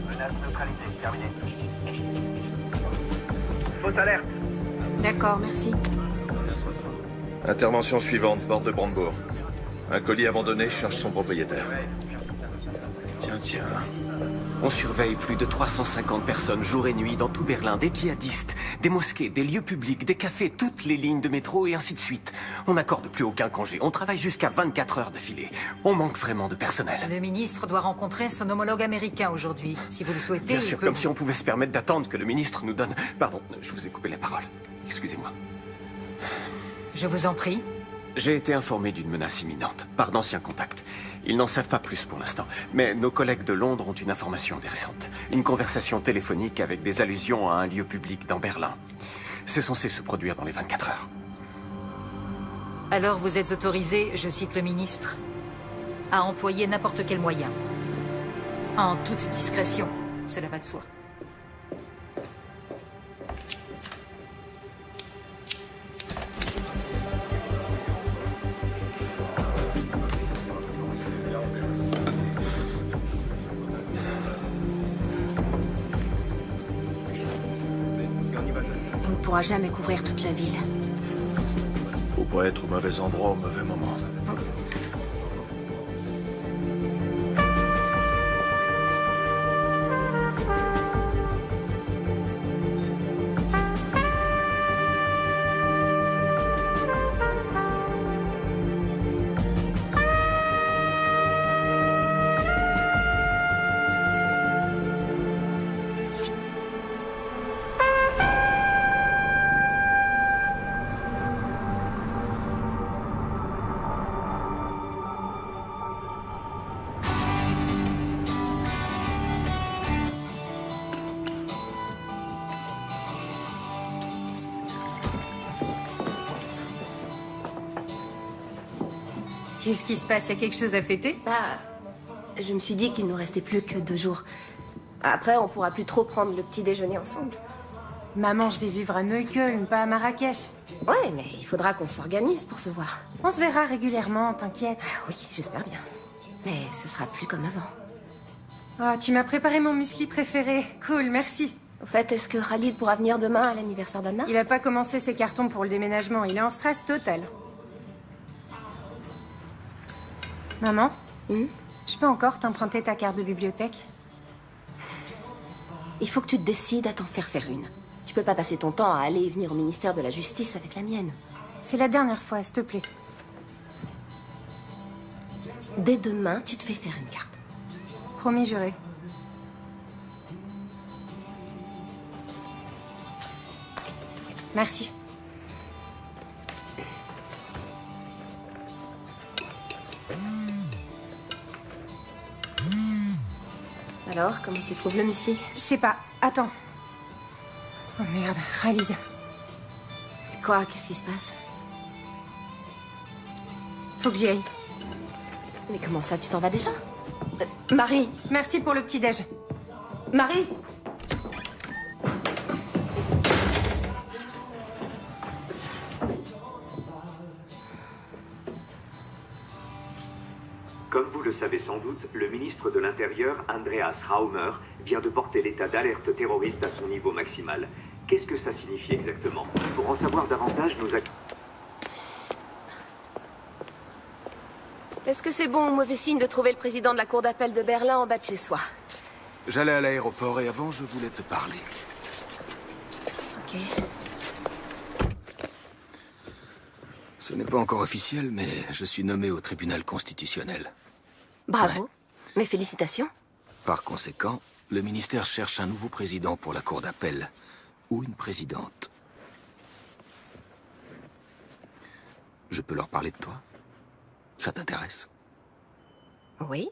Menace neutralisée, terminé. Fausse alerte. D'accord, merci. Intervention suivante, porte de Brandebourg. Un colis abandonné cherche son propriétaire. Tiens. On surveille plus de 350 personnes jour et nuit dans tout Berlin, des djihadistes, des mosquées, des lieux publics, des cafés, toutes les lignes de métro et ainsi de suite. On n'accorde plus aucun congé, on travaille jusqu'à 24 heures d'affilée. On manque vraiment de personnel. Le ministre doit rencontrer son homologue américain aujourd'hui. Si vous le souhaitez, Bien sûr, comme si on pouvait se permettre d'attendre que le ministre nous donne... Pardon, je vous ai coupé la parole. Excusez-moi. Je vous en prie. J'ai été informé d'une menace imminente, par d'anciens contacts. Ils n'en savent pas plus pour l'instant, mais nos collègues de Londres ont une information intéressante. Une conversation téléphonique avec des allusions à un lieu public dans Berlin. C'est censé se produire dans les 24 heures. Alors vous êtes autorisé, je cite le ministre, à employer n'importe quel moyen. En toute discrétion, cela va de soi. On ne pourra jamais couvrir toute la ville. Faut pas être au mauvais endroit au mauvais moment. Qu'est-ce qui se passe? Il y a quelque chose à fêter? Je me suis dit qu'il nous restait plus que 2 jours. Après, on pourra plus trop prendre le petit déjeuner ensemble. Maman, je vais vivre à Neukölln, pas à Marrakech. Ouais, mais il faudra qu'on s'organise pour se voir. On se verra régulièrement, t'inquiète. Oui, j'espère bien. Mais ce sera plus comme avant. Ah, tu m'as préparé mon muesli préféré. Cool, merci. Au fait, est-ce que Khalid pourra venir demain à l'anniversaire d'Anna? Il a pas commencé ses cartons pour le déménagement, il est en stress total. Maman, je peux encore t'emprunter ta carte de bibliothèque? Il faut que tu te décides à t'en faire une. Tu peux pas passer ton temps à aller et venir au ministère de la Justice avec la mienne. C'est la dernière fois, s'il te plaît. Dès demain, tu te fais faire une carte. Promis juré. Merci. Alors, comment tu trouves le muesli? Je sais pas. Attends. Oh merde, Khalid. Quoi? Qu'est-ce qui se passe? Faut que j'y aille. Mais comment ça, tu t'en vas déjà? Marie! Merci pour le petit-déj. Marie! Comme vous le savez sans doute, le ministre de l'Intérieur, Andreas Raumer, vient de porter l'état d'alerte terroriste à son niveau maximal. Qu'est-ce que ça signifie exactement? Pour en savoir davantage, nous... Est-ce que c'est bon ou mauvais signe de trouver le président de la cour d'appel de Berlin en bas de chez soi? J'allais à l'aéroport et avant, je voulais te parler. Ok. Ce n'est pas encore officiel, mais je suis nommé au tribunal constitutionnel. Bravo. Ouais. Mes félicitations. Par conséquent, le ministère cherche un nouveau président pour la cour d'appel. Ou une présidente. Je peux leur parler de toi? Ça t'intéresse? Oui.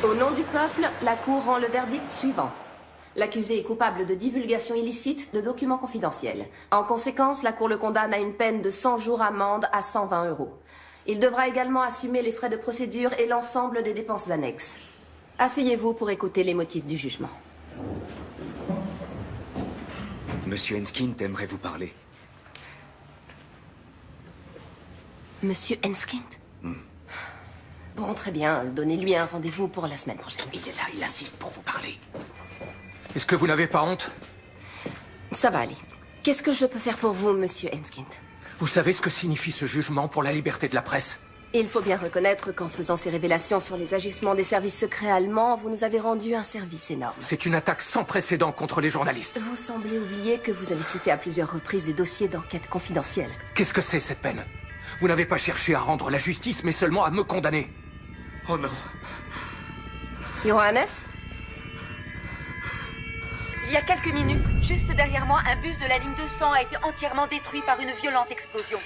Au nom du peuple, la Cour rend le verdict suivant. L'accusé est coupable de divulgation illicite de documents confidentiels. En conséquence, la Cour le condamne à une peine de 100 jours amende à 120 €. Il devra également assumer les frais de procédure et l'ensemble des dépenses annexes. Asseyez-vous pour écouter les motifs du jugement. Monsieur Enskind aimerait vous parler. Monsieur Enskind? Bon, très bien. Donnez-lui un rendez-vous pour la semaine prochaine. Il est là, il assiste pour vous parler. Est-ce que vous n'avez pas honte? Ça va aller. Qu'est-ce que je peux faire pour vous, monsieur Enskind? Vous savez ce que signifie ce jugement pour la liberté de la presse? Il faut bien reconnaître qu'en faisant ces révélations sur les agissements des services secrets allemands, vous nous avez rendu un service énorme. C'est une attaque sans précédent contre les journalistes. Vous semblez oublier que vous avez cité à plusieurs reprises des dossiers d'enquête confidentielle. Qu'est-ce que c'est, cette peine? Vous n'avez pas cherché à rendre la justice, mais seulement à me condamner. Oh non. Johannes? Il y a quelques minutes, juste derrière moi, un bus de la ligne 200 a été entièrement détruit par une violente explosion.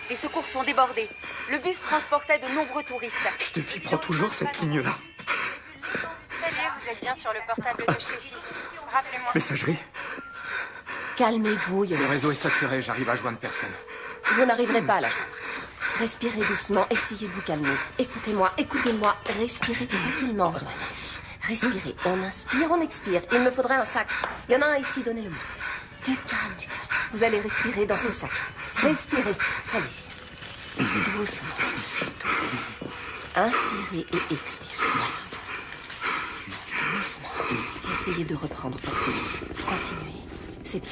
Les secours sont débordés. Le bus transportait de nombreux touristes. Steffi prend toujours cette ligne-là. Salut, vous êtes bien sur le portable de Steffi. Rappelez-moi. Messagerie? Calmez-vous, Le Johannes. réseau est saturé, j'arrive à joindre personne. Vous n'arriverez pas à la joindre. Respirez doucement, essayez de vous calmer. Écoutez-moi, écoutez-moi. Respirez tranquillement, Johannes. Respirez. On inspire, on expire. Il me faudrait un sac. Il y en a un ici, donnez-le-moi. Du calme, du calme. Vous allez respirer dans ce sac. Respirez. Allez-y. Doucement. Doucement. Inspirez et expirez. Voilà. Doucement. Essayez de reprendre votre vie. Continuez. C'est bien.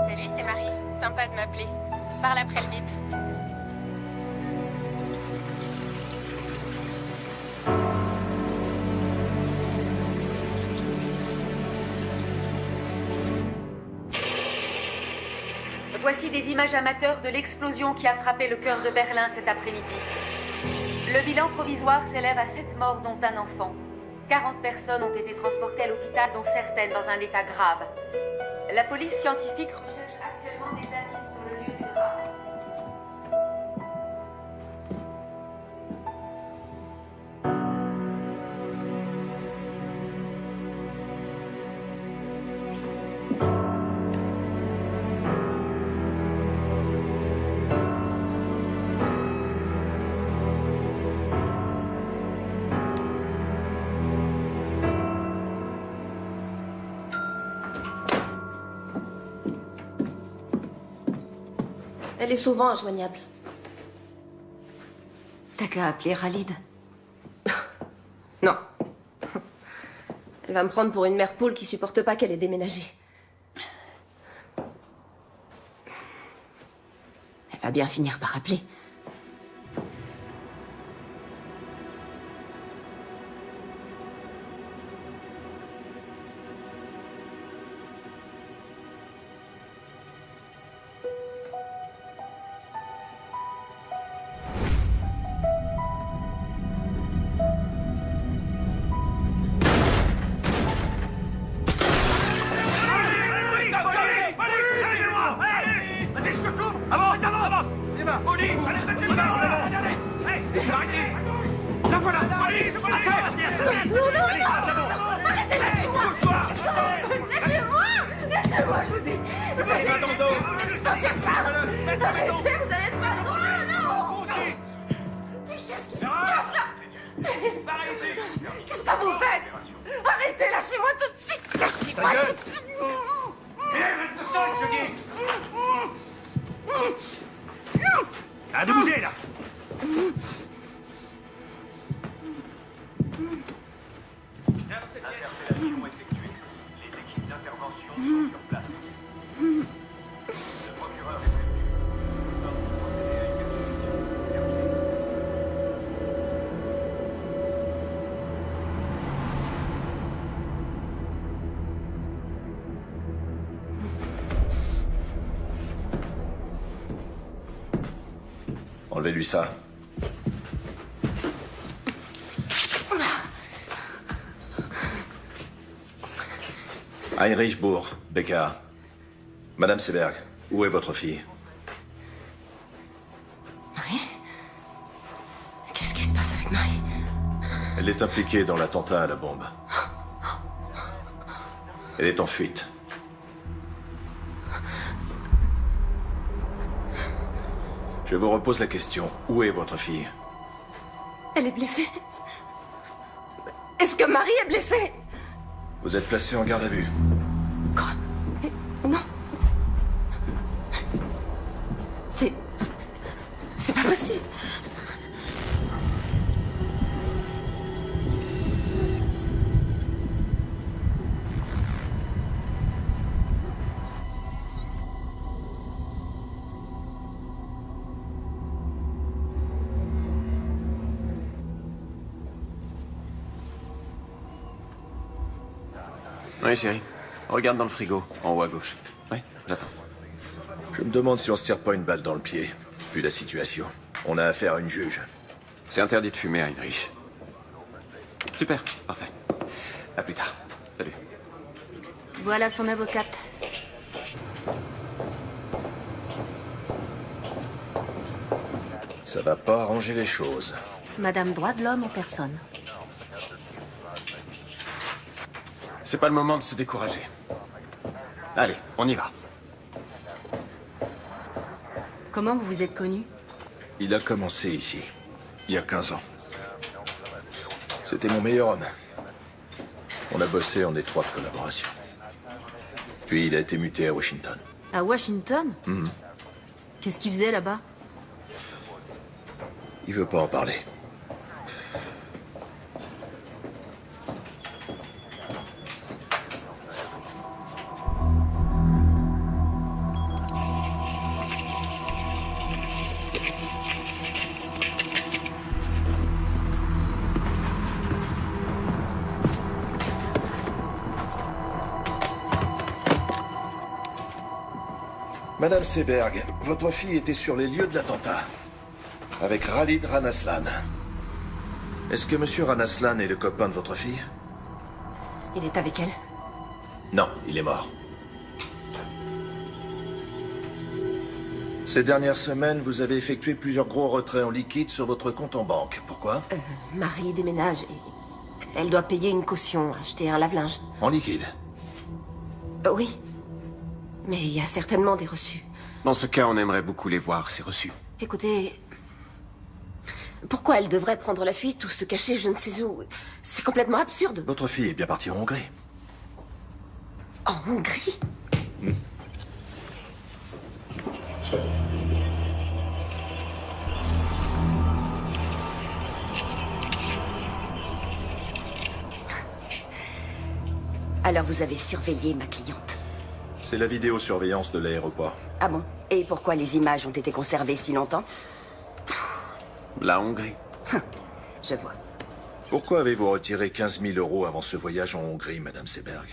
Salut, c'est Marie. Sympa de m'appeler. Parle après le bip. Voici des images amateurs de l'explosion qui a frappé le cœur de Berlin cet après-midi. Le bilan provisoire s'élève à 7 morts, dont un enfant. 40 personnes ont été transportées à l'hôpital, dont certaines dans un état grave. La police scientifique recherche actuellement des indices sur le lieu du drame. Elle est souvent injoignable. T'as qu'à appeler Khalid. Non. Elle va me prendre pour une mère poule qui supporte pas qu'elle ait déménagé. Elle va bien finir par appeler. Qu'est-ce que vous faites? Arrêtez, lâchez-moi tout de suite. Lâchez-moi tout de suite. Reste seul, je dis. À de bouger, là. Interpellation effectuée. Les équipes d'intervention sont sur place. Le procureur est prévenu. Enlevez-lui ça. Heinrich Bourg, BKA. Madame Seberg, où est votre fille? Marie? Qu'est-ce qui se passe avec Marie? Elle est impliquée dans l'attentat à la bombe. Elle est en fuite. Je vous repose la question. Où est votre fille? Elle est blessée. Est-ce que Marie est blessée? Vous êtes placé en garde à vue. Quoi? Non. C'est pas possible. Oui, chérie. Regarde dans le frigo, en haut à gauche. Oui, j'attends. Je me demande si on se tire pas une balle dans le pied, vu la situation. On a affaire à une juge. C'est interdit de fumer, Heinrich. Super, parfait. À plus tard. Salut. Voilà son avocate. Ça va pas arranger les choses. Madame droit de l'homme en personne. C'est pas le moment de se décourager. Allez, on y va. Comment vous vous êtes connus? Il a commencé ici, il y a 15 ans. C'était mon meilleur homme. On a bossé en étroite collaboration. Puis il a été muté à Washington. À Washington? Qu'est-ce qu'il faisait là-bas? Il veut pas en parler. Madame Seberg, votre fille était sur les lieux de l'attentat. Avec Khalid Ranaslan. Est-ce que Monsieur Ranaslan est le copain de votre fille? Il est avec elle? Non, il est mort. Ces dernières semaines, vous avez effectué plusieurs gros retraits en liquide sur votre compte en banque. Pourquoi? Marie déménage et elle doit payer une caution, acheter un lave-linge. En liquide? Oui. Mais il y a certainement des reçus. Dans ce cas, on aimerait beaucoup les voir, ces reçus. Écoutez... Pourquoi elle devrait prendre la fuite ou se cacher je ne sais où? C'est complètement absurde. Votre fille est bien partie en Hongrie. En Hongrie? Alors vous avez surveillé ma cliente? C'est la vidéosurveillance de l'aéroport. Ah bon? Et pourquoi les images ont été conservées si longtemps? La Hongrie. Je vois. Pourquoi avez-vous retiré 15 000 € avant ce voyage en Hongrie, Madame Seberg?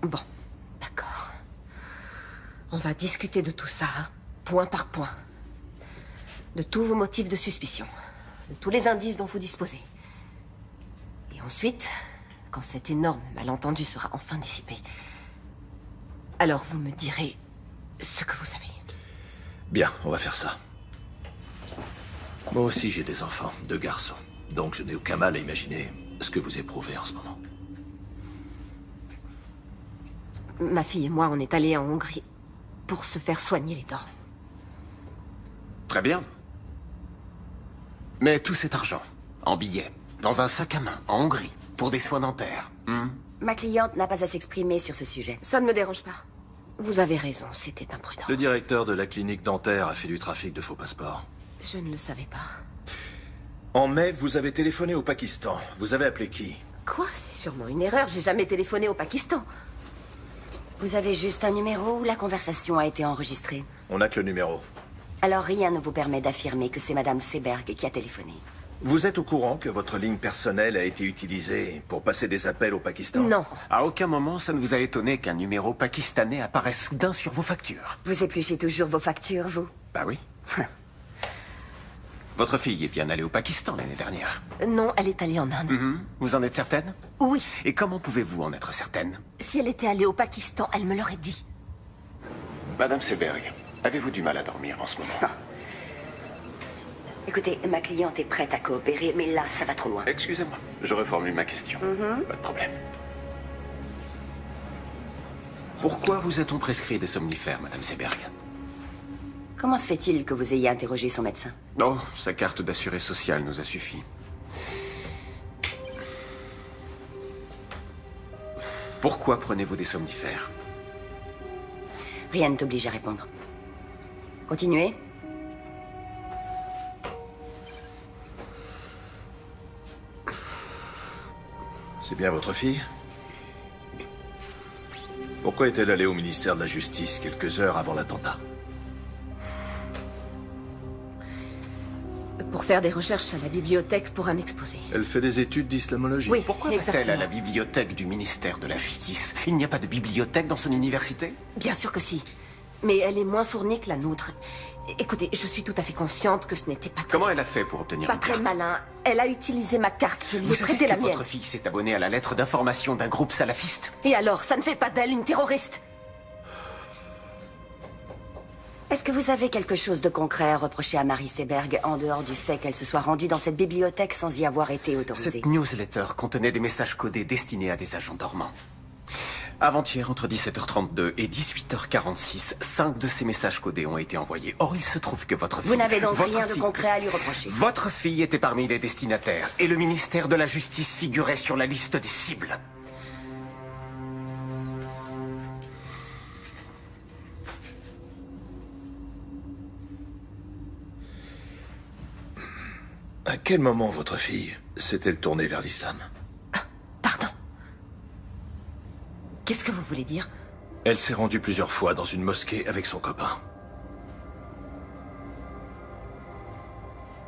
Bon, d'accord. On va discuter de tout ça, point par point. De tous vos motifs de suspicion. De tous les indices dont vous disposez. Et ensuite, quand cet énorme malentendu sera enfin dissipé, alors vous me direz ce que vous savez. Bien, on va faire ça. Moi aussi, j'ai des enfants, 2 garçons. Donc je n'ai aucun mal à imaginer ce que vous éprouvez en ce moment. Ma fille et moi, on est allés en Hongrie pour se faire soigner les dents. Très bien. Mais tout cet argent, en billets, dans un sac à main, en Hongrie, pour des soins dentaires. Ma cliente n'a pas à s'exprimer sur ce sujet. Ça ne me dérange pas. Vous avez raison, c'était imprudent. Le directeur de la clinique dentaire a fait du trafic de faux passeports. Je ne le savais pas. En mai, vous avez téléphoné au Pakistan. Vous avez appelé qui? Quoi? C'est sûrement une erreur. J'ai jamais téléphoné au Pakistan. Vous avez juste un numéro où la conversation a été enregistrée? On n'a que le numéro. Alors rien ne vous permet d'affirmer que c'est Madame Seberg qui a téléphoné. Vous êtes au courant que votre ligne personnelle a été utilisée pour passer des appels au Pakistan? Non. À aucun moment, ça ne vous a étonné qu'un numéro pakistanais apparaisse soudain sur vos factures? Vous épluchez toujours vos factures, vous? Bah oui. Votre fille est bien allée au Pakistan l'année dernière. Non, elle est allée en Inde. Vous en êtes certaine? Oui. Et comment pouvez-vous en être certaine? Si elle était allée au Pakistan, elle me l'aurait dit. Madame Seberg, avez-vous du mal à dormir en ce moment? Écoutez, ma cliente est prête à coopérer, mais là, ça va trop loin. Excusez-moi, je reformule ma question. Pas de problème. Pourquoi vous a-t-on prescrit des somnifères, Madame Seberg? Comment se fait-il que vous ayez interrogé son médecin? Oh, sa carte d'assuré social nous a suffi. Pourquoi prenez-vous des somnifères? Rien ne t'oblige à répondre. Continuez. C'est bien votre fille? Pourquoi est-elle allée au ministère de la Justice quelques heures avant l'attentat? Pour faire des recherches à la bibliothèque pour un exposé. Elle fait des études d'islamologie. Oui, Pourquoi va-t-elle à la bibliothèque du ministère de la Justice? Il n'y a pas de bibliothèque dans son université? Bien sûr que si. Mais elle est moins fournie que la nôtre. Écoutez, je suis tout à fait consciente que ce n'était pas très... Comment elle a fait pour obtenir Pas une très carte? malin. Elle a utilisé ma carte, je lui ai Vous savez prêté que la mienne. votre fille s'est abonnée à la lettre d'information d'un groupe salafiste? Et alors, ça ne fait pas d'elle une terroriste? Est-ce que vous avez quelque chose de concret à reprocher à Marie Seberg, en dehors du fait qu'elle se soit rendue dans cette bibliothèque sans y avoir été autorisée? Cette newsletter contenait des messages codés destinés à des agents dormants. Avant-hier, entre 17h32 et 18h46, 5 de ces messages codés ont été envoyés. Or, il se trouve que votre fille... Vous n'avez donc votre rien de fille- concret à lui reprocher? Votre fille était parmi les destinataires, et le ministère de la Justice figurait sur la liste des cibles. À quel moment votre fille s'est-elle tournée vers l'islam? Qu'est-ce que vous voulez dire? Elle s'est rendue plusieurs fois dans une mosquée avec son copain.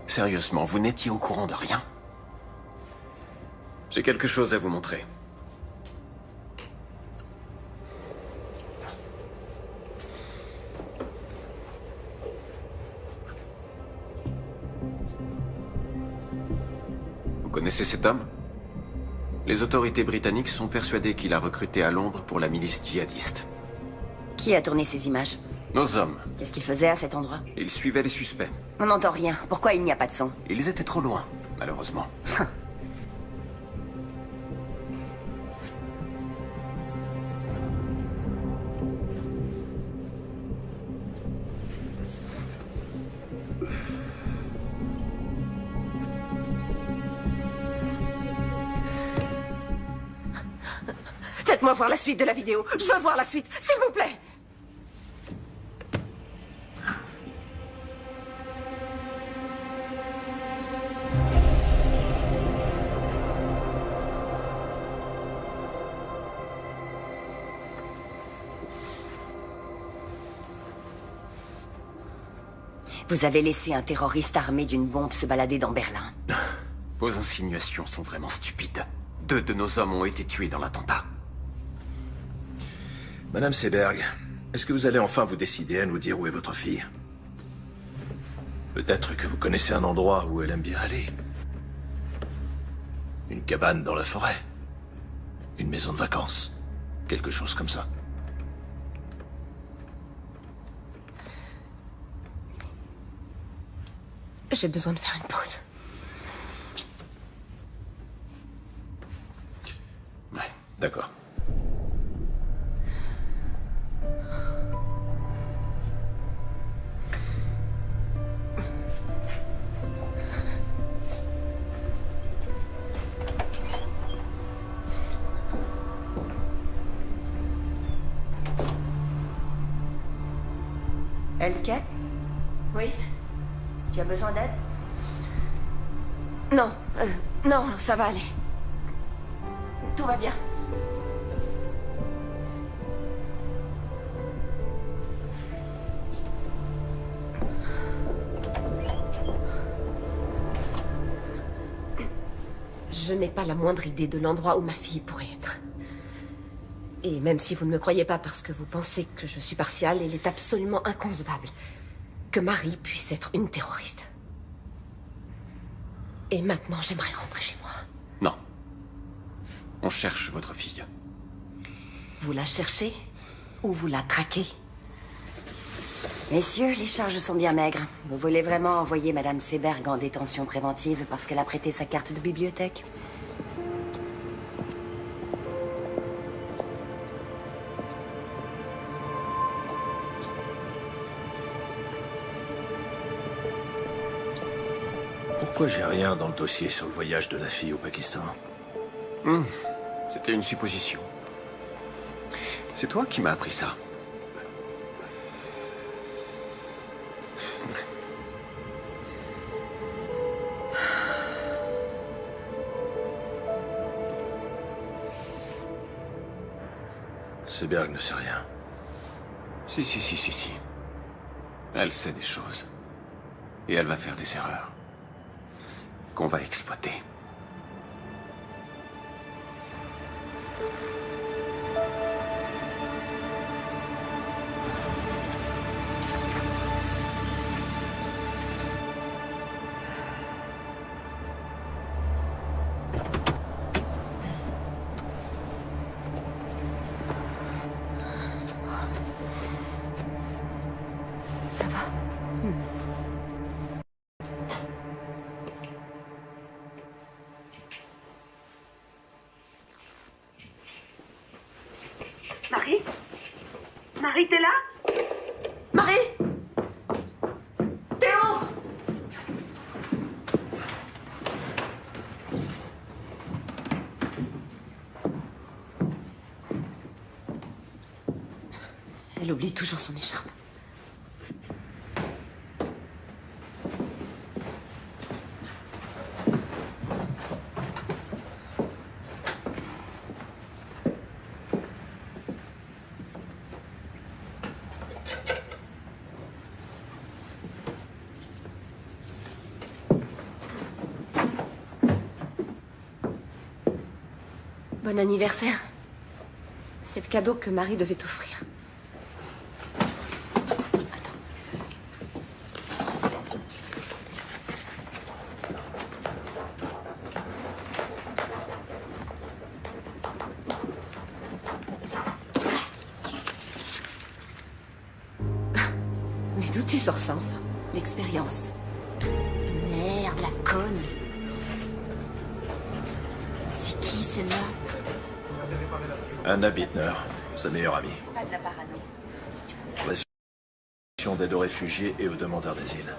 Sérieusement, vous n'étiez au courant de rien? J'ai quelque chose à vous montrer. Vous connaissez cet homme? Les autorités britanniques sont persuadées qu'il a recruté à Londres pour la milice djihadiste. Qui a tourné ces images? Nos hommes. Qu'est-ce qu'ils faisaient à cet endroit? Ils suivaient les suspects. On n'entend rien. Pourquoi il n'y a pas de son? Ils étaient trop loin, malheureusement. Faites-moi voir la suite de la vidéo. Je veux voir la suite, s'il vous plaît. Vous avez laissé un terroriste armé d'une bombe se balader dans Berlin. Vos insinuations sont vraiment stupides. 2 de nos hommes ont été tués dans l'attentat. Madame Seberg, est-ce que vous allez enfin vous décider à nous dire où est votre fille? Peut-être que vous connaissez un endroit où elle aime bien aller. Une cabane dans la forêt. Une maison de vacances. Quelque chose comme ça. J'ai besoin de faire une pause. Ouais, d'accord. Elke? Oui? Tu as besoin d'aide? Non, non, ça va aller. Tout va bien. Je n'ai pas la moindre idée de l'endroit où ma fille pourrait être. Et même si vous ne me croyez pas parce que vous pensez que je suis partiale, il est absolument inconcevable que Marie puisse être une terroriste. Et maintenant, j'aimerais rentrer chez moi. Non. On cherche votre fille. Vous la cherchez ou vous la traquez? Messieurs, les charges sont bien maigres. Vous voulez vraiment envoyer Madame Seberg en détention préventive parce qu'elle a prêté sa carte de bibliothèque? Pourquoi j'ai rien dans le dossier sur le voyage de la fille au Pakistan? C'était une supposition. C'est toi qui m'as appris ça. Seberg ne sait rien. Si. Elle sait des choses. Et elle va faire des erreurs. Qu'on va exploiter. Ça va? Marie? Marie, t'es là? Marie! Théo! Elle oublie toujours son écharpe. Bon anniversaire. C'est le cadeau que Marie devait t'offrir. Mais d'où tu sors ça, enfin? L'expérience. Merde, la conne. C'est qui, celle-là? Anna Bittner, sa meilleure amie. Pas de la parano. Relation d'aide aux réfugiés et aux demandeurs d'asile.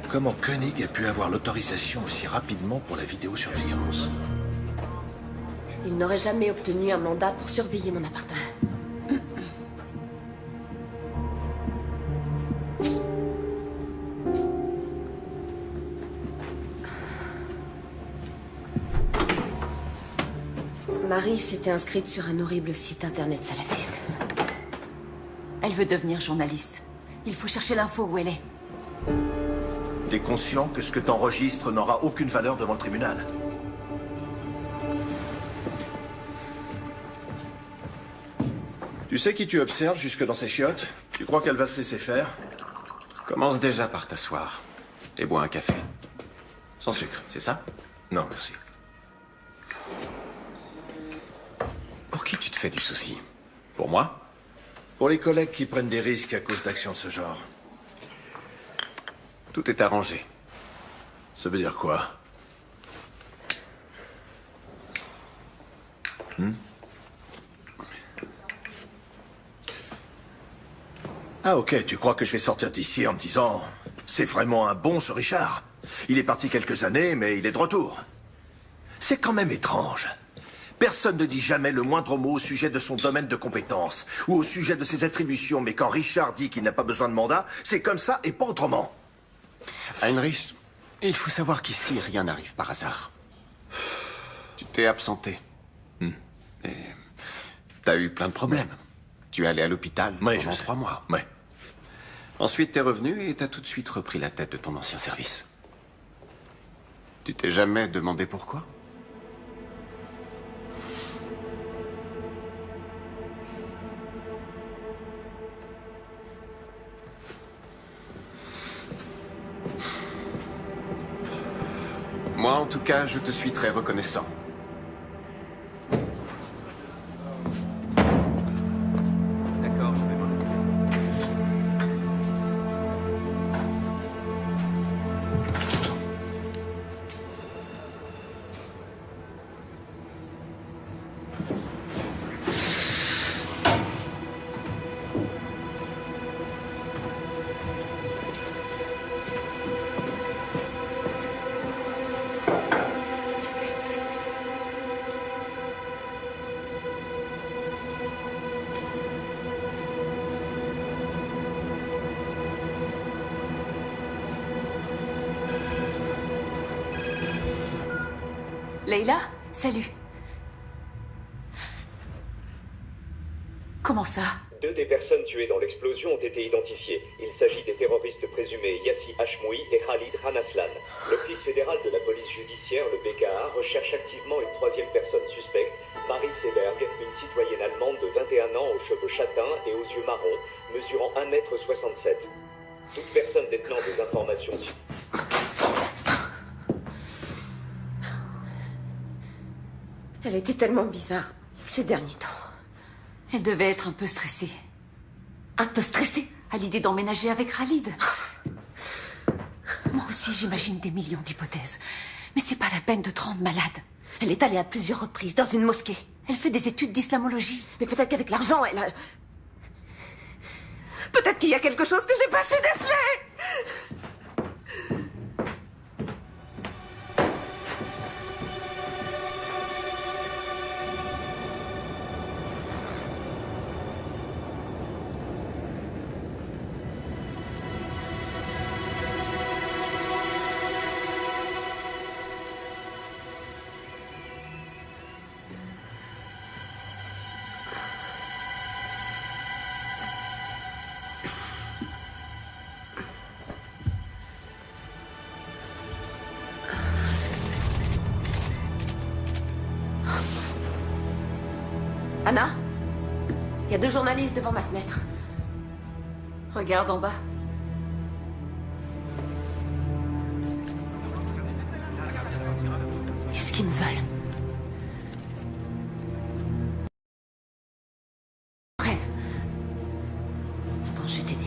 Comment Koenig a pu avoir l'autorisation aussi rapidement pour la vidéosurveillance? Il n'aurait jamais obtenu un mandat pour surveiller mon appartement. Marie s'était inscrite sur un horrible site internet salafiste. Elle veut devenir journaliste. Il faut chercher l'info où elle est. T'es conscient que ce que t'enregistres n'aura aucune valeur devant le tribunal? Tu sais qui tu observes jusque dans ses chiottes? Tu crois qu'elle va se laisser faire? Commence déjà par t'asseoir. Et bois un café. Sans sucre, c'est ça? Non, merci. Pour qui tu te fais du souci? Pour moi? Pour les collègues qui prennent des risques à cause d'actions de ce genre. Tout est arrangé. Ça veut dire quoi? Ah ok, tu crois que je vais sortir d'ici en me disant « C'est vraiment un bon ce Richard. Il est parti quelques années, mais il est de retour. » C'est quand même étrange. Personne ne dit jamais le moindre mot au sujet de son domaine de compétence ou au sujet de ses attributions, mais quand Richard dit qu'il n'a pas besoin de mandat, c'est comme ça et pas autrement. Heinrich, il faut savoir qu'ici, rien n'arrive par hasard. Tu t'es absenté. Et t'as eu plein de problèmes. Tu es allé à l'hôpital pendant 3 mois. Ouais. Ensuite, t'es revenu et t'as tout de suite repris la tête de ton ancien service. Tu t'es jamais demandé pourquoi? Moi, en tout cas, je te suis très reconnaissant. D'accord, je vais m'en occuper. Leila, salut. Comment ça? 2 des personnes tuées dans l'explosion ont été identifiées. Il s'agit des terroristes présumés Yassi Hashmoui et Khalid Ranaslan. L'Office fédéral de la police judiciaire, le BKA, recherche activement une 3e personne suspecte, Marie Seberg, une citoyenne allemande de 21 ans aux cheveux châtains et aux yeux marrons, mesurant 1,67 m. Toute personne détenant des informations... Elle était tellement bizarre ces derniers temps. Elle devait être un peu stressée. Un peu stressée? À l'idée d'emménager avec Khalid. Moi aussi, j'imagine des millions d'hypothèses. Mais c'est pas la peine de te rendre malade. Elle est allée à plusieurs reprises dans une mosquée. Elle fait des études d'islamologie. Mais peut-être qu'avec l'argent, elle a... Peut-être qu'il y a quelque chose que j'ai pas su déceler! Anna? Il y a 2 journalistes devant ma fenêtre. Regarde en bas. Qu'est-ce qu'ils me veulent? Rêve. Attends, je vais t'aider.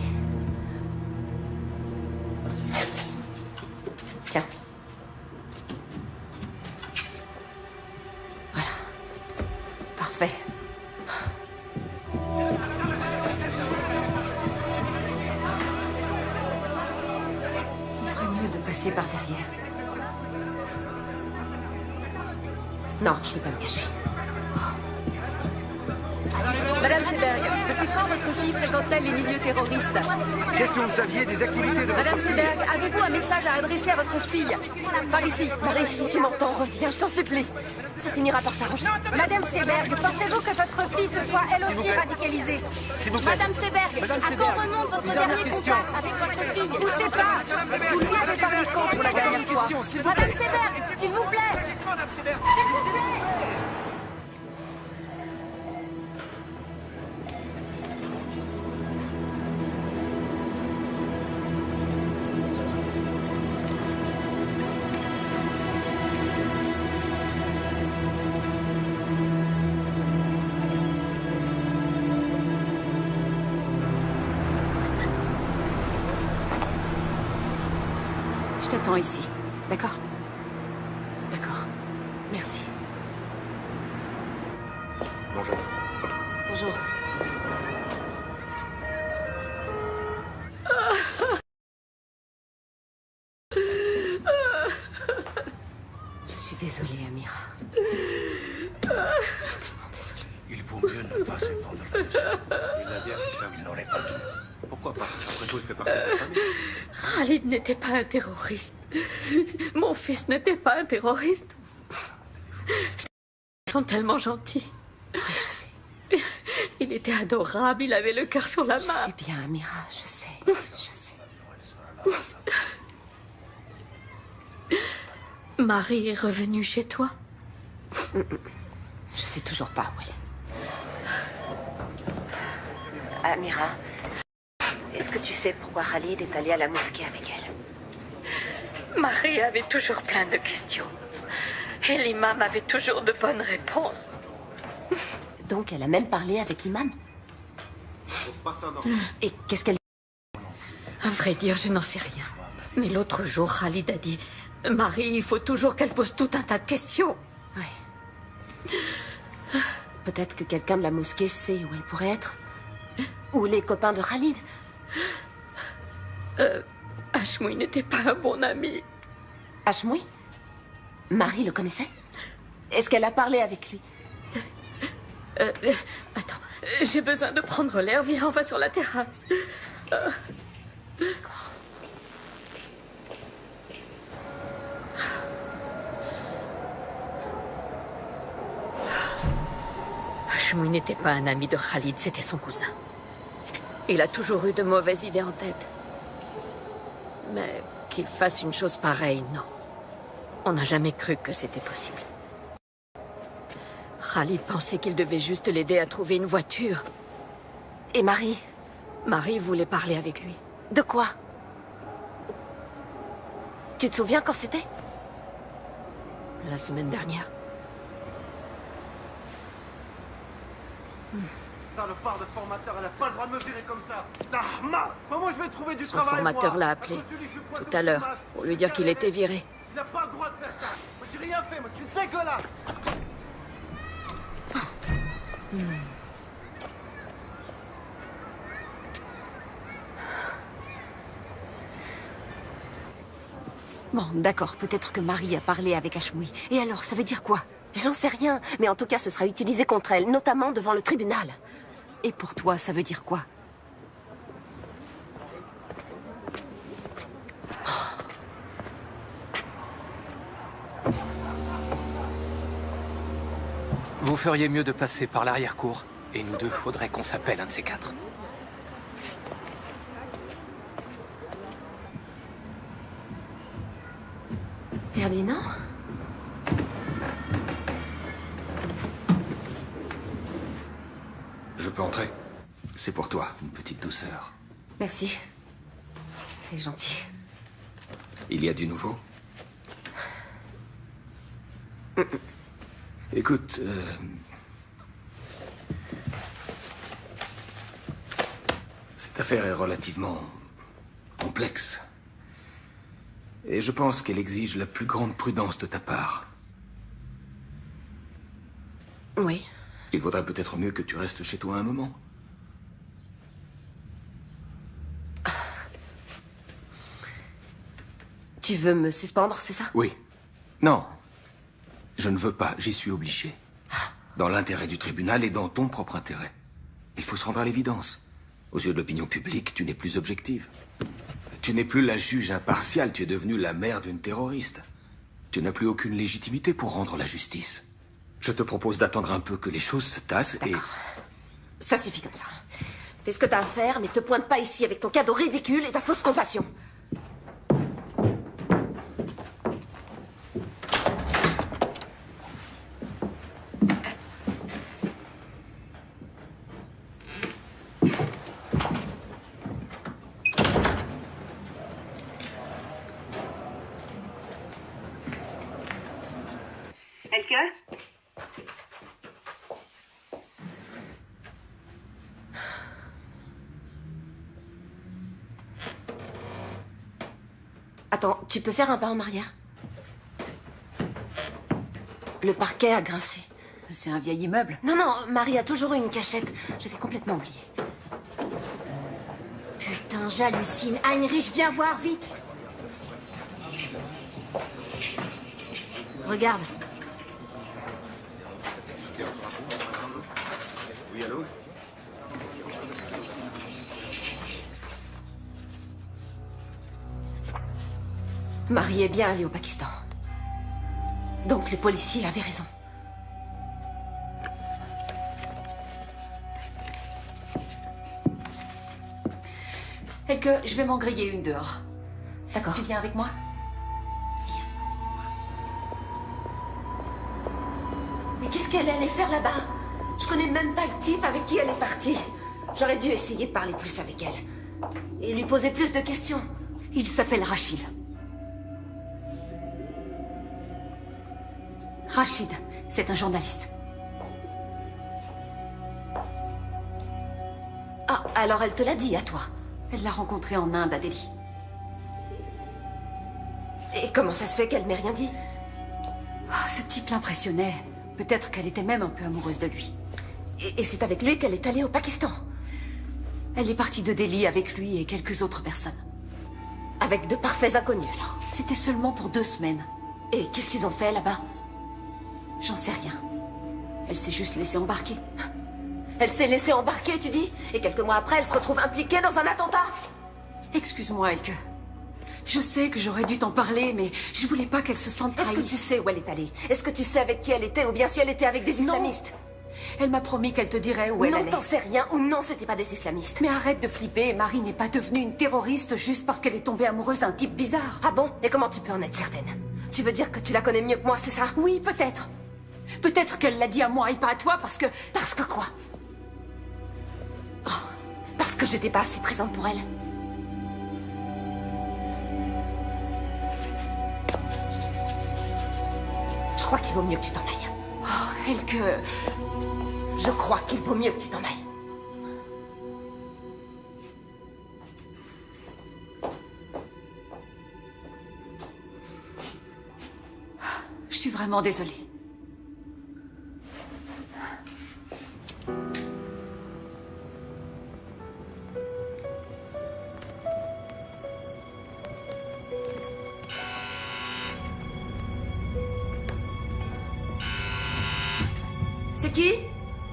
Tiens. Voilà. Parfait. Par derrière. Non, je ne vais pas me cacher. Madame Seberg, depuis quand votre fille fréquente-t-elle les milieux terroristes? Qu'est-ce que vous saviez des activités de Madame votre fille? Seberg, avez-vous un message à adresser à votre fille? Par ici. Marie, si tu m'entends, reviens, je t'en supplie. Ça finira par s'arranger. Madame Seberg, pensez-vous que votre fille se soit elle aussi radicalisée? Madame Seberg, à quand remonte votre dernier contact avec votre fille? Poussez pas. Vous lui avez parlé quand pour la dernière fois? Madame Seberg, s'il vous plaît. S'il vous plaît. Je t'attends ici, d'accord? D'accord. Merci. Bonjour. Bonjour. Je suis désolée, Amira. Je suis tellement désolée. Il vaut mieux ne pas s'épandre là-dessus. Il l'a dit à Richard. Il n'aurait pas dû. Pourquoi pas? Après tout, il fait partie de la famille. Khalid n'était pas un terroriste. Mon fils n'était pas un terroriste. Ils sont tellement gentils. Oui, je sais. Il était adorable, il avait le cœur sur la Je main. sais bien, Amira, je sais. Je sais. Marie est revenue chez toi? Je sais toujours pas où elle est. Amira, est-ce que tu sais pourquoi Khalid est allé à la mosquée avec elle? Marie avait toujours plein de questions. Et l'imam avait toujours de bonnes réponses. Donc elle a même parlé avec l'imam? Et qu'est-ce qu'elle... À vrai dire, je n'en sais rien. Mais l'autre jour, Khalid a dit... Marie, il faut toujours qu'elle pose tout un tas de questions. Ouais. Peut-être que quelqu'un de la mosquée sait où elle pourrait être. Ou les copains de Khalid. Hashmoui n'était pas un bon ami. Hashmoui? Marie le connaissait? Est-ce qu'elle a parlé avec lui? Attends, j'ai besoin de prendre l'air. Viens, on va sur la terrasse. D'accord. Hashmoui n'était pas un ami de Khalid, c'était son cousin. Il a toujours eu de mauvaises idées en tête. Mais qu'il fasse une chose pareille, non. On n'a jamais cru que c'était possible. Khalid pensait qu'il devait juste l'aider à trouver une voiture. Et Marie? Marie voulait parler avec lui. De quoi? Tu te souviens quand c'était? La semaine dernière. Salopard de formateur, elle a pas le droit de me virer comme ça. Zahma! Comment je vais trouver du Son travail, formateur moi? l'a appelé tout à l'heure pour lui dire qu'il était viré. Il n'a pas le droit de faire ça. Moi, j'ai rien fait, moi, c'est dégueulasse. Bon, d'accord, peut-être que Marie a parlé avec Hashmoui. Et alors, ça veut dire quoi? J'en sais rien, mais en tout cas, ce sera utilisé contre elle, notamment devant le tribunal. Et pour toi, ça veut dire quoi? Vous feriez mieux de passer par l'arrière-cour. Et nous deux, faudrait qu'on s'appelle un de ces quatre. Ferdinand? Je peux entrer? C'est pour toi, une petite douceur. Merci. C'est gentil. Il y a du nouveau? Écoute, cette affaire est relativement complexe. Et je pense qu'elle exige la plus grande prudence de ta part. Oui. Il vaudrait peut-être mieux que tu restes chez toi un moment. Tu veux me suspendre, c'est ça? Oui. Non. Je ne veux pas, j'y suis obligé. Dans l'intérêt du tribunal et dans ton propre intérêt. Il faut se rendre à l'évidence. Aux yeux de l'opinion publique, tu n'es plus objective. Tu n'es plus la juge impartiale, tu es devenue la mère d'une terroriste. Tu n'as plus aucune légitimité pour rendre la justice. Je te propose d'attendre un peu que les choses se tassent et... Ça suffit comme ça. Fais ce que t'as à faire, mais te pointe pas ici avec ton cadeau ridicule et ta fausse compassion. Attends, tu peux faire un pas en arrière? Le parquet a grincé. C'est un vieil immeuble. Non, non, Marie a toujours eu une cachette. J'avais complètement oublié. Putain, j'hallucine. Heinrich, viens voir, vite. Regarde. Oui, allô? Marie est bien allée au Pakistan. Donc les policiers avaient raison. Elke, je vais m'en griller une dehors. D'accord. Tu viens avec moi? Mais qu'est-ce qu'elle allait faire là-bas? Je connais même pas le type avec qui elle est partie. J'aurais dû essayer de parler plus avec elle. Et lui poser plus de questions. Il s'appelle Rachid. Rachid, c'est un journaliste. Ah, alors elle te l'a dit à toi. Elle l'a rencontré en Inde, à Delhi. Et comment ça se fait qu'elle m'ait rien dit? Ah, ce type l'impressionnait. Peut-être qu'elle était même un peu amoureuse de lui. Et c'est avec lui qu'elle est allée au Pakistan? Elle est partie de Delhi avec lui et quelques autres personnes. Avec de parfaits inconnus, alors? C'était seulement pour 2 semaines. Et qu'est-ce qu'ils ont fait là-bas? J'en sais rien. Elle s'est juste laissée embarquer. Elle s'est laissée embarquer, tu dis? Et quelques mois après, elle se retrouve impliquée dans un attentat? Excuse-moi, Elke. Je sais que j'aurais dû t'en parler, mais je voulais pas qu'elle se sente trahie. Est-ce que tu sais où elle est allée? Est-ce que tu sais avec qui elle était, ou bien si elle était avec des islamistes? Elle m'a promis qu'elle te dirait où elle allait. Non, t'en sais rien, ou non, c'était pas des islamistes. Mais arrête de flipper, Marie n'est pas devenue une terroriste juste parce qu'elle est tombée amoureuse d'un type bizarre. Ah bon? Et comment tu peux en être certaine? Tu veux dire que tu la connais mieux que moi, c'est ça? Oui, peut-être. Peut-être qu'elle l'a dit à moi et pas à toi parce que... Parce que quoi? Oh, parce que j'étais pas assez présente pour elle. Je crois qu'il vaut mieux que tu t'en ailles. Oh, Elke... Je crois qu'il vaut mieux que tu t'en ailles. Je suis vraiment désolée. C'est qui?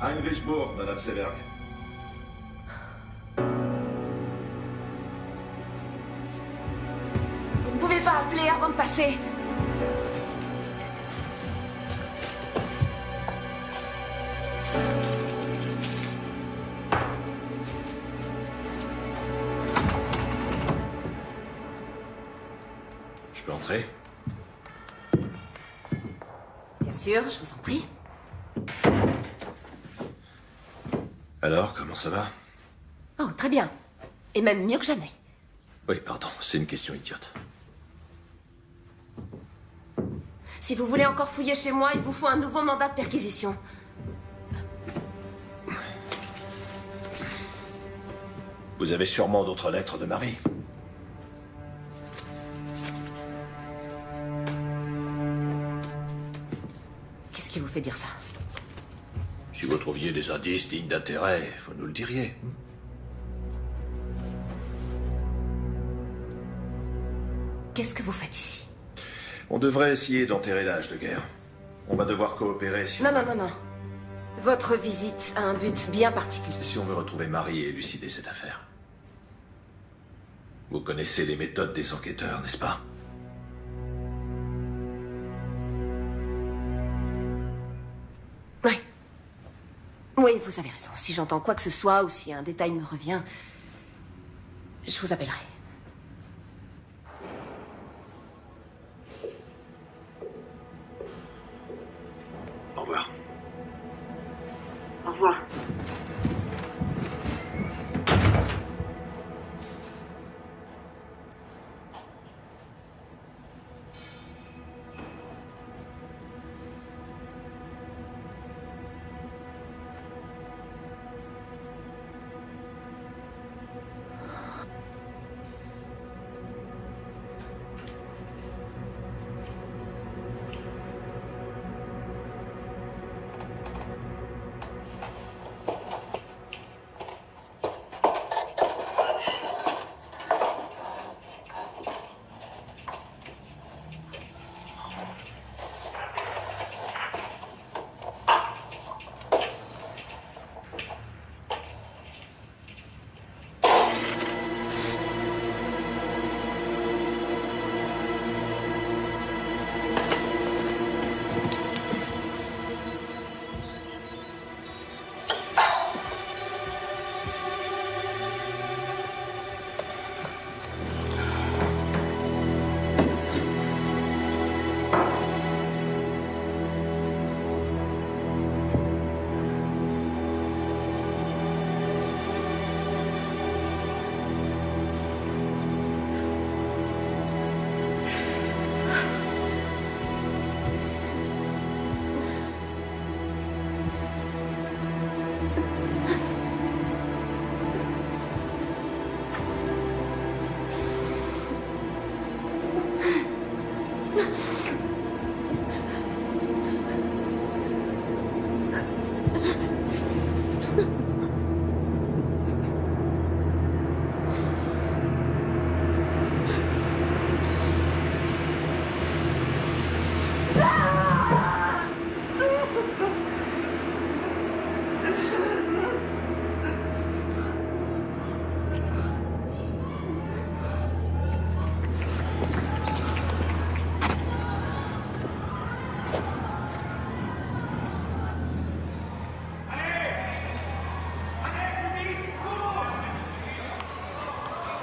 Heinrich Bourg, Madame Seberg. Vous ne pouvez pas appeler avant de passer. Je peux entrer? Bien sûr, je vous en prie. Alors, comment ça va? Oh, très bien. Et même mieux que jamais. Oui, pardon, c'est une question idiote. Si vous voulez encore fouiller chez moi, il vous faut un nouveau mandat de perquisition. Vous avez sûrement d'autres lettres de Marie. Qu'est-ce qui vous fait dire ça? Si vous trouviez des indices dignes d'intérêt, vous nous le diriez. Qu'est-ce que vous faites ici? On devrait essayer d'enterrer l'âge de guerre. On va devoir coopérer si Non, non, non, non. Votre visite a un but bien particulier. Si on veut retrouver Marie et élucider cette affaire. Vous connaissez les méthodes des enquêteurs, n'est-ce pas? Oui. Oui, vous avez raison. Si j'entends quoi que ce soit ou si un détail me revient, je vous appellerai. Au revoir. Au revoir.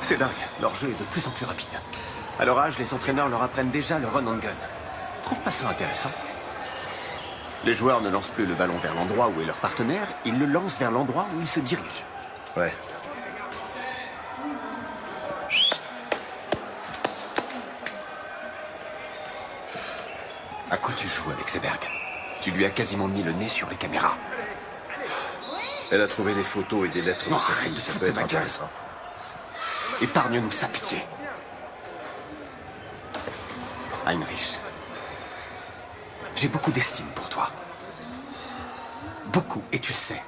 C'est dingue, leur jeu est de plus en plus rapide. À leur âge, les entraîneurs leur apprennent déjà le run and gun. Tu trouves pas ça intéressant? Les joueurs ne lancent plus le ballon vers l'endroit où est leur partenaire, ils le lancent vers l'endroit où ils se dirigent. Ouais. À quoi tu joues avec Seberg? Tu lui as quasiment mis le nez sur les caméras. Elle a trouvé des photos et des lettres de Non, sa arrête fille, de ça foutre peut de être ma gueule. intéressant. Épargne-nous sa pitié. Heinrich, j'ai beaucoup d'estime pour toi. Beaucoup, et tu le sais.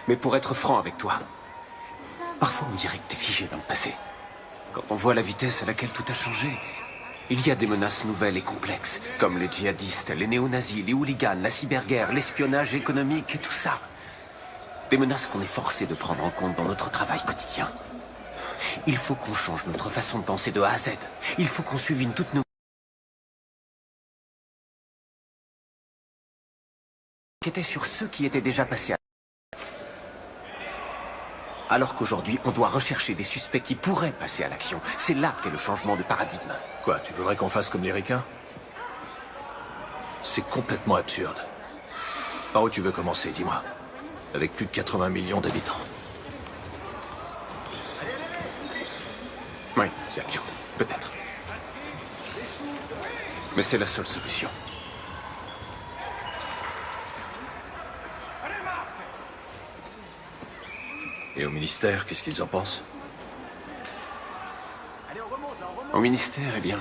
Mais pour être franc avec toi, parfois on dirait que t'es figé dans le passé. Quand on voit la vitesse à laquelle tout a changé, il y a des menaces nouvelles et complexes, comme les djihadistes, les néo-nazis, les hooligans, la cyberguerre, l'espionnage économique et tout ça. Des menaces qu'on est forcé de prendre en compte dans notre travail quotidien. Il faut qu'on change notre façon de penser de A à Z. Il faut qu'on suive une toute nouvelle... qui était sur ceux qui étaient déjà passés à... Alors qu'aujourd'hui, on doit rechercher des suspects qui pourraient passer à l'action. C'est là qu'est le changement de paradigme. Quoi, tu voudrais qu'on fasse comme les ricains? C'est complètement absurde. Par où tu veux commencer, dis-moi? Avec plus de 80 millions d'habitants. Oui, c'est absurde. Peut-être. Mais c'est la seule solution. Et au ministère, qu'est-ce qu'ils en pensent? Au ministère, eh bien...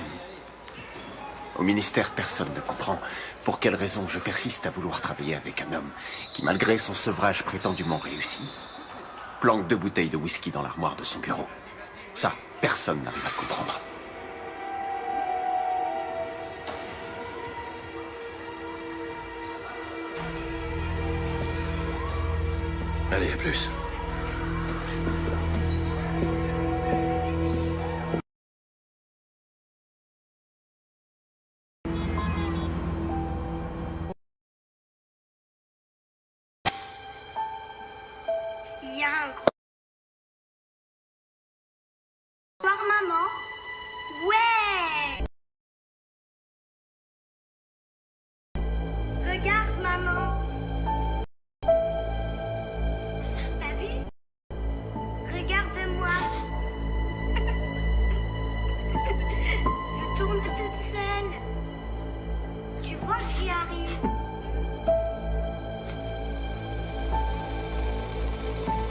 Au ministère, personne ne comprend pour quelle raison je persiste à vouloir travailler avec un homme qui, malgré son sevrage prétendument réussi, planque 2 bouteilles de whisky dans l'armoire de son bureau. Ça, personne n'arrive à le comprendre. Allez, à plus. Il y a un gros... Voir maman? Ouais! Regarde maman! T'as vu? Regarde-moi! Je tourne toute seule. Tu vois que j'y arrive.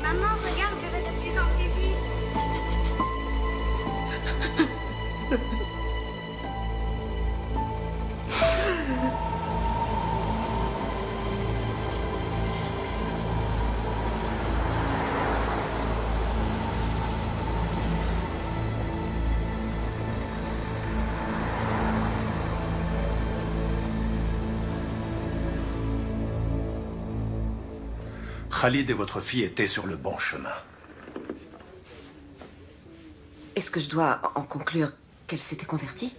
Maman, regarde, je vais de plus en plus vite. Khalid et votre fille étaient sur le bon chemin. Est-ce que je dois en conclure qu'elle s'était convertie?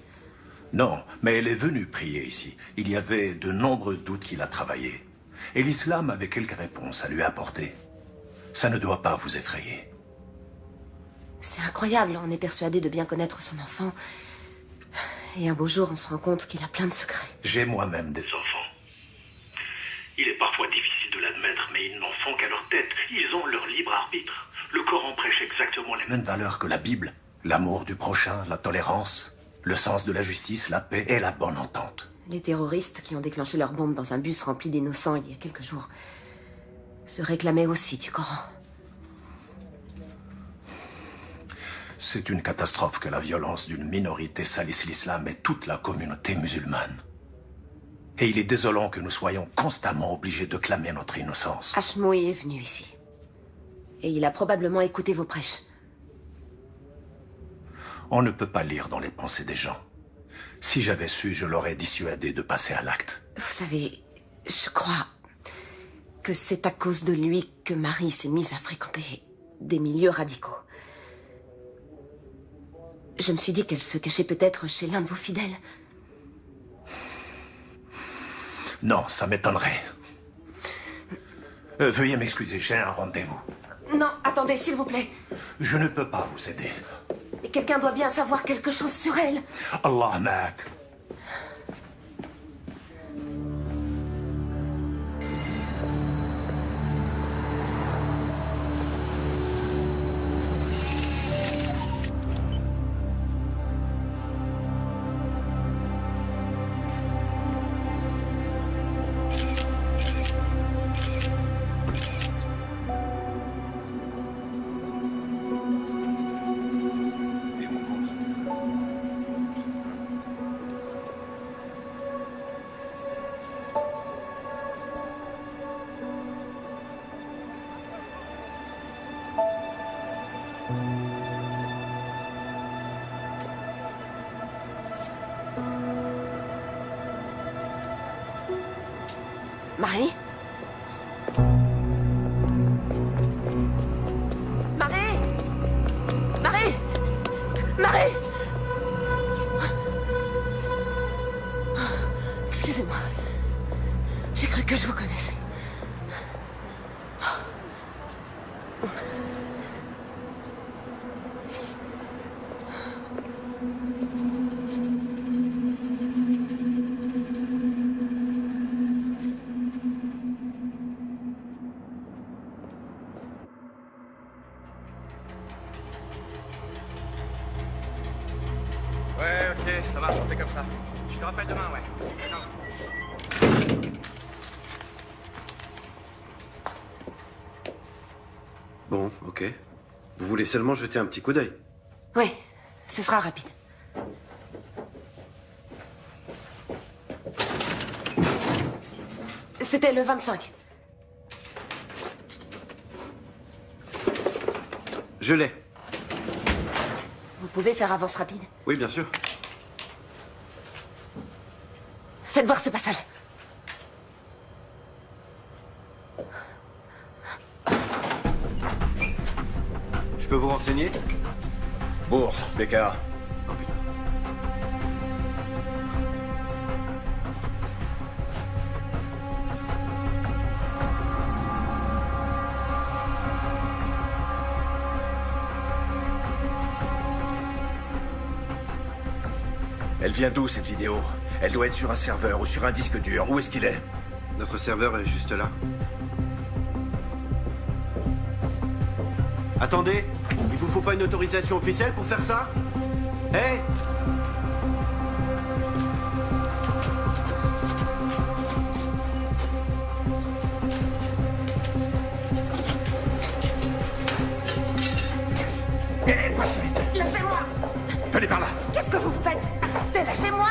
Non, mais elle est venue prier ici. Il y avait de nombreux doutes qu'il a travaillé. Et l'islam avait quelques réponses à lui apporter. Ça ne doit pas vous effrayer. C'est incroyable, on est persuadé de bien connaître son enfant. Et un beau jour, on se rend compte qu'il a plein de secrets. J'ai moi-même des enfants. Il est parfois difficile de l'admettre, mais ils n'en font qu'à leur tête. Ils ont leur libre arbitre. Le Coran prêche exactement les mêmes valeurs que la Bible. L'amour du prochain, la tolérance, le sens de la justice, la paix et la bonne entente. Les terroristes qui ont déclenché leur bombe dans un bus rempli d'innocents il y a quelques jours se réclamaient aussi du Coran. C'est une catastrophe que la violence d'une minorité salisse l'islam et toute la communauté musulmane. Et il est désolant que nous soyons constamment obligés de clamer notre innocence. Hashmoui est venu ici. Et il a probablement écouté vos prêches. On ne peut pas lire dans les pensées des gens. Si j'avais su, je l'aurais dissuadé de passer à l'acte. Vous savez, je crois que c'est à cause de lui que Marie s'est mise à fréquenter des milieux radicaux. Je me suis dit qu'elle se cachait peut-être chez l'un de vos fidèles. Non, ça m'étonnerait. Veuillez m'excuser, j'ai un rendez-vous. Non, attendez, s'il vous plaît. Je ne peux pas vous aider. Et quelqu'un doit bien savoir quelque chose sur elle. Allah ma'ak. Marie? Marie? Marie? Marie? Excusez-moi. J'ai cru que je vous connaissais. Ouais, ok, ça marche, on fait comme ça. Je te rappelle demain, ouais. Bon, ok. Vous voulez seulement jeter un petit coup d'œil? Oui, ce sera rapide. C'était le 25. Je l'ai. Vous pouvez faire avance rapide? Oui, bien sûr. Faites voir ce passage. Je peux vous renseigner? Bourg, BKA. Oh putain. Elle vient d'où, cette vidéo? Elle doit être sur un serveur ou sur un disque dur. Où est-ce qu'il est? Notre serveur est juste là. Attendez, il vous faut pas une autorisation officielle pour faire ça? Hé! Merci. Pas si vite. Lâchez-moi! Venez par là. Qu'est-ce que vous faites? Arrêtez, lâchez-moi!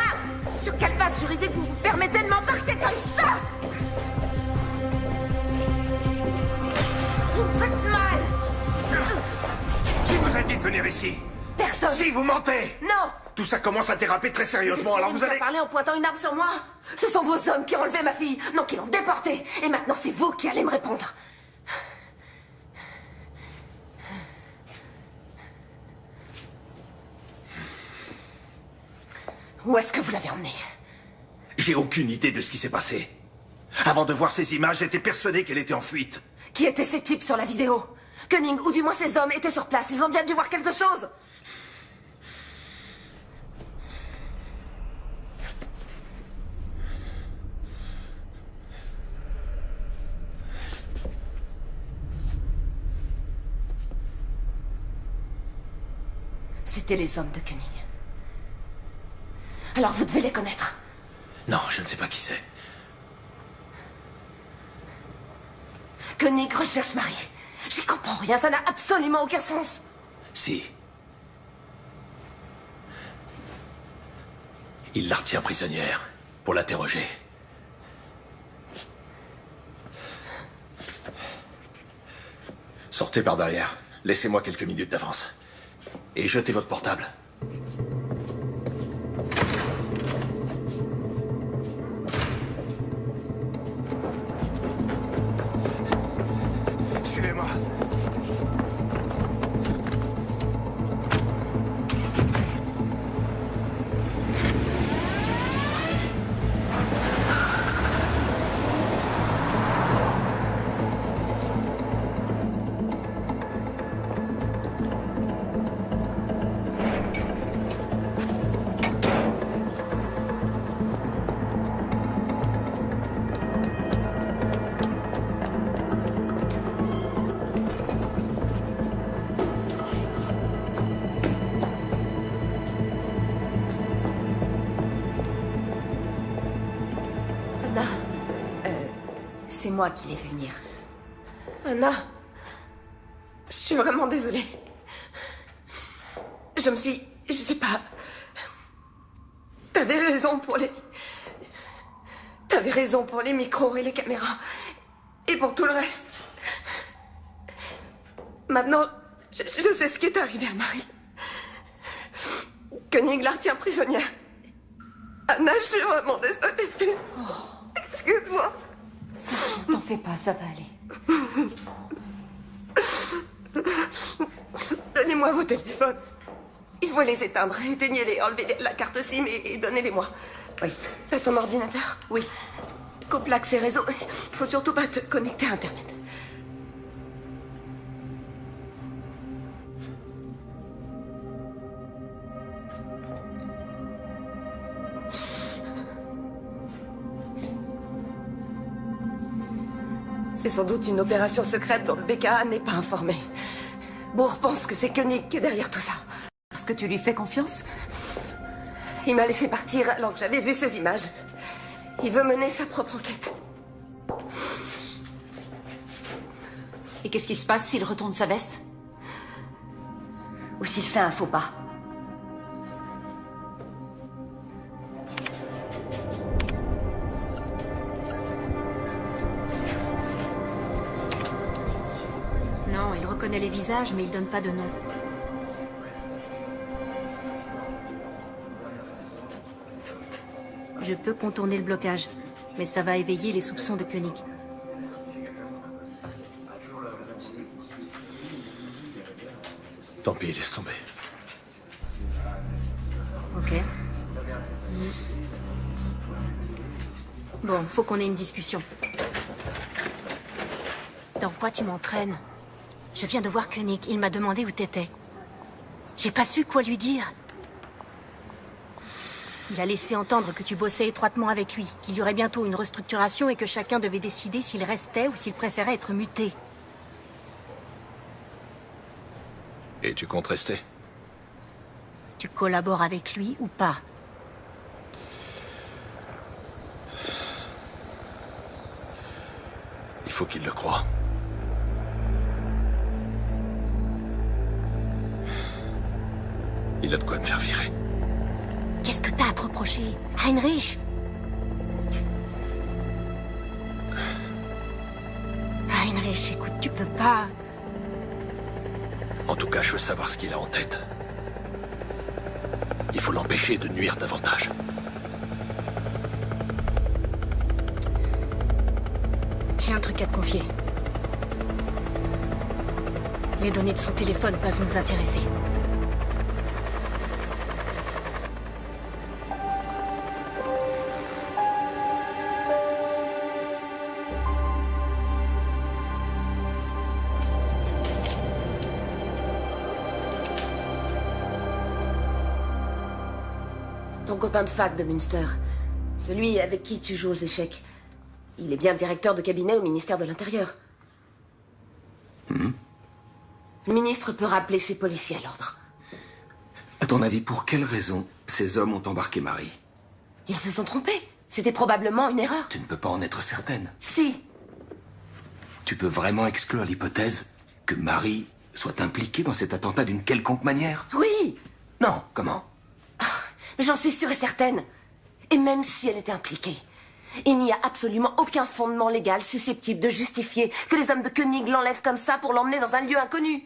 Sur quelle base juridique vous vous permettez de m'embarquer comme ça? Vous me faites mal! Qui vous a dit de venir ici? Personne! Si, vous mentez! Non! Tout ça commence à déraper très sérieusement, alors vous allez... parler en pointant une arme sur moi? Ce sont vos hommes qui ont enlevé ma fille, non, qui l'ont déportée. Et maintenant, c'est vous qui allez me répondre. Où est-ce que vous l'avez emmenée? J'ai aucune idée de ce qui s'est passé. Avant de voir ces images, j'étais persuadé qu'elle était en fuite. Qui étaient ces types sur la vidéo? Koenig, ou du moins ces hommes, étaient sur place. Ils ont bien dû voir quelque chose. C'était les hommes de Koenig. Alors vous devez les connaître. Non, je ne sais pas qui c'est. Koenig recherche Marie. J'y comprends rien, ça n'a absolument aucun sens. Si. Il la retient prisonnière pour l'interroger. Sortez par derrière. Laissez-moi quelques minutes d'avance. Et jetez votre portable. Suivez-moi. c'est moi qui l'ai fait venir. Anna, je suis vraiment désolée. Je sais pas... T'avais raison pour les micros et les caméras. Et pour tout le reste. Maintenant, je sais ce qui est arrivé à Marie. Koenig la retient prisonnière. Anna, je suis vraiment désolée. Excuse-moi. T'en fais pas, ça va aller. Donnez-moi vos téléphones. Il faut les éteindre. Éteignez-les, enlevez la carte SIM et donnez-les-moi. Oui. T'as ton ordinateur? Oui. Coupe l'accès réseau. Il faut surtout pas te connecter à Internet. C'est sans doute une opération secrète dont le BKA n'est pas informé. Bourg pense que c'est Koenig qui est derrière tout ça. Parce que tu lui fais confiance? Il m'a laissé partir alors que j'avais vu ces images. Il veut mener sa propre enquête. Et qu'est-ce qui se passe s'il retourne sa veste? Ou s'il fait un faux pas? Non, il reconnaît les visages, mais il donne pas de nom. Je peux contourner le blocage, mais ça va éveiller les soupçons de Koenig. Tant pis, laisse tomber. Ok. Bon, faut qu'on ait une discussion. Dans quoi tu m'entraînes? Je viens de voir Koenig, il m'a demandé où t'étais. J'ai pas su quoi lui dire. Il a laissé entendre que tu bossais étroitement avec lui, qu'il y aurait bientôt une restructuration et que chacun devait décider s'il restait ou s'il préférait être muté. Et tu comptes rester? Tu collabores avec lui ou pas? Il faut qu'il le croie. Il a de quoi me faire virer. Qu'est-ce que t'as à te reprocher, Heinrich? Heinrich, écoute, tu peux pas... En tout cas, je veux savoir ce qu'il a en tête. Il faut l'empêcher de nuire davantage. J'ai un truc à te confier. Les données de son téléphone peuvent nous intéresser. Ton copain de fac de Münster. Celui avec qui tu joues aux échecs. Il est bien directeur de cabinet au ministère de l'Intérieur. Le ministre peut rappeler ses policiers à l'ordre. À ton avis, pour quelle raison ces hommes ont embarqué Marie? Ils se sont trompés. C'était probablement une erreur. Tu ne peux pas en être certaine. Si. Tu peux vraiment exclure l'hypothèse que Marie soit impliquée dans cet attentat d'une quelconque manière? Oui. Non, comment? J'en suis sûre et certaine. Et même si elle était impliquée, il n'y a absolument aucun fondement légal susceptible de justifier que les hommes de Koenig l'enlèvent comme ça pour l'emmener dans un lieu inconnu.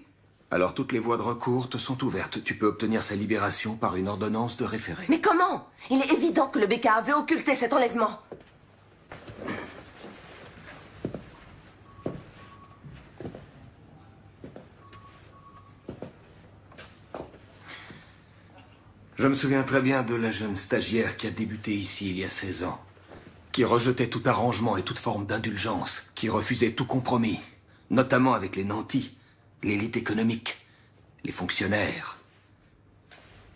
Alors toutes les voies de recours te sont ouvertes. Tu peux obtenir sa libération par une ordonnance de référé. Mais comment? Il est évident que le BKA veut occulter cet enlèvement. Je me souviens très bien de la jeune stagiaire qui a débuté ici il y a 16 ans, qui rejetait tout arrangement et toute forme d'indulgence, qui refusait tout compromis, notamment avec les nantis, l'élite économique, les fonctionnaires.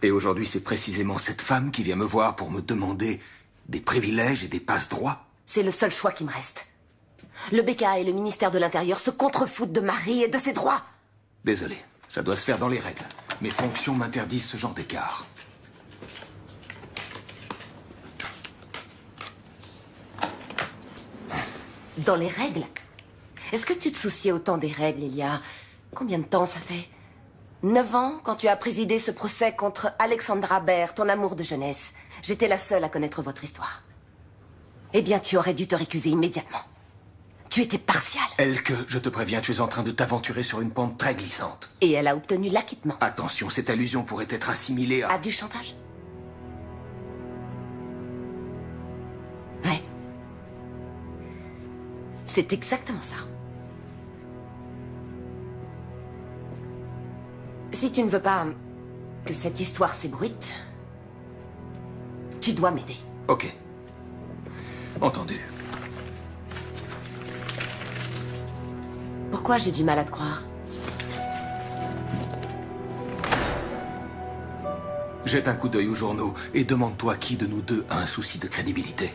Et aujourd'hui, c'est précisément cette femme qui vient me voir pour me demander des privilèges et des passe-droits. C'est le seul choix qui me reste. Le BKA et le ministère de l'Intérieur se contrefoutent de Marie et de ses droits. Désolé, ça doit se faire dans les règles. Mes fonctions m'interdisent ce genre d'écart. dans les règles. Est-ce que tu te souciais autant des règles il y a... Combien de temps ça fait 9 ans, quand tu as présidé ce procès contre Alexandra Baer, ton amour de jeunesse. J'étais la seule à connaître votre histoire. Eh bien, tu aurais dû te récuser immédiatement. Tu étais partial. Elke, je te préviens, tu es en train de t'aventurer sur une pente très glissante. Et elle a obtenu l'acquittement. Attention, cette allusion pourrait être assimilée à... À du chantage? Ouais. C'est exactement ça. Si tu ne veux pas que cette histoire s'ébruite, tu dois m'aider. Ok. Entendu. Pourquoi j'ai du mal à te croire? Jette un coup d'œil aux journaux et demande-toi qui de nous deux a un souci de crédibilité.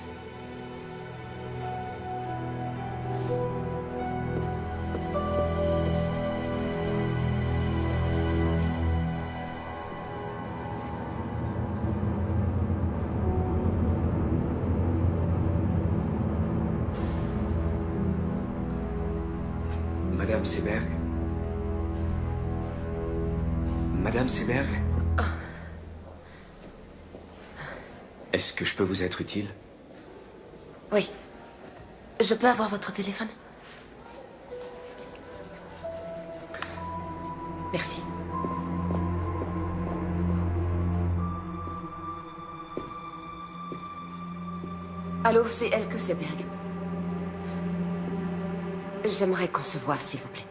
Madame Seberg. Madame Seberg. Est-ce que je peux vous être utile? Oui. Je peux avoir votre téléphone? Merci. Allô, c'est Elke Seberg. J'aimerais qu'on se voie, s'il vous plaît.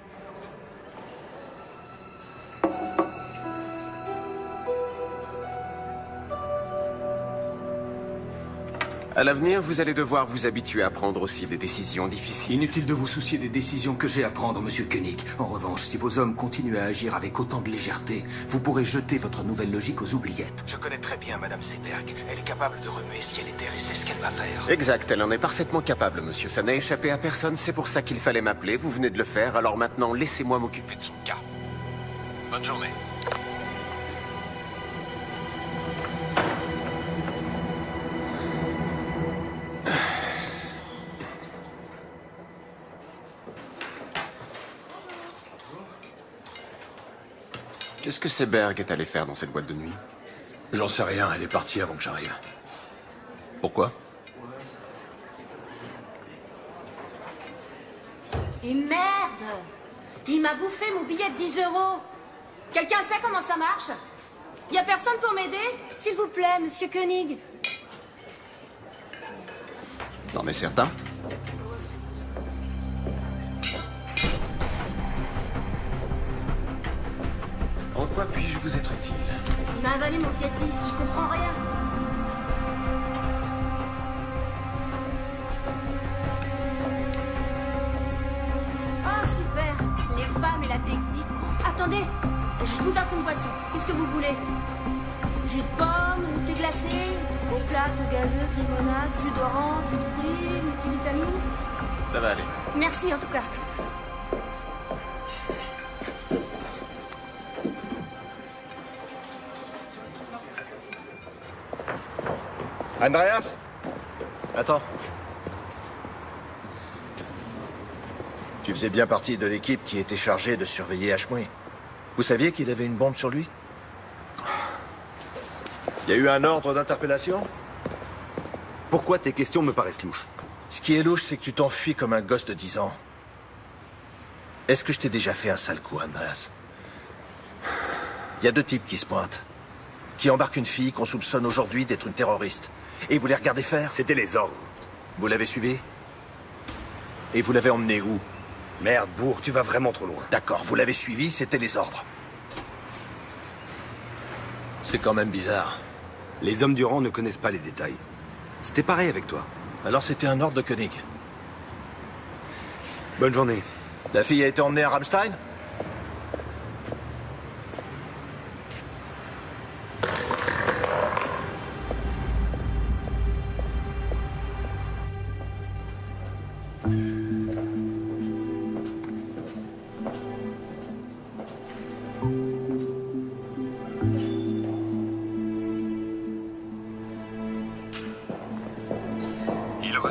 À l'avenir, vous allez devoir vous habituer à prendre aussi des décisions difficiles. Inutile de vous soucier des décisions que j'ai à prendre, Monsieur Koenig. En revanche, si vos hommes continuent à agir avec autant de légèreté, vous pourrez jeter votre nouvelle logique aux oubliettes. Je connais très bien Madame Seberg. Elle est capable de remuer ciel et terre et c'est ce qu'elle va faire. Exact, elle en est parfaitement capable, monsieur. Ça n'a échappé à personne, c'est pour ça qu'il fallait m'appeler. Vous venez de le faire, alors maintenant, laissez-moi m'occuper de son cas. Bonne journée. Qu'est-ce que Seberg est allé faire dans cette boîte de nuit? J'en sais rien, elle est partie avant que j'arrive. Pourquoi? Et merde! Il m'a bouffé mon billet de 10 €. Quelqu'un sait comment ça marche? Y a personne pour m'aider? S'il vous plaît, Monsieur Koenig. Non mais certain. En quoi puis-je vous être utile? Il m'a avalé mon billet de 10, je comprends rien. Oh, super! Les femmes et la technique. Attendez, je vous offre une boisson. Qu'est-ce que vous voulez? Jus de pomme, thé glacé, eau plate, eau gazeuse, limonade, jus d'orange, jus de fruits, multivitamines. Ça va aller. Merci en tout cas. Andreas? Attends. Tu faisais bien partie de l'équipe qui était chargée de surveiller Ashmui. Vous saviez qu'il avait une bombe sur lui? Il y a eu un ordre d'interpellation? Pourquoi tes questions me paraissent louches? Ce qui est louche, c'est que tu t'enfuis comme un gosse de 10 ans. Est-ce que je t'ai déjà fait un sale coup, Andreas? Il y a 2 types qui se pointent. Qui embarquent une fille qu'on soupçonne aujourd'hui d'être une terroriste. Et vous les regardez faire? C'était les ordres. Vous l'avez suivi? Et vous l'avez emmené où? Merde, bourre, tu vas vraiment trop loin. D'accord, vous l'avez suivi, c'était les ordres. C'est quand même bizarre. Les hommes du rang ne connaissent pas les détails. C'était pareil avec toi. Alors c'était un ordre de Koenig. Bonne journée. La fille a été emmenée à Rammstein?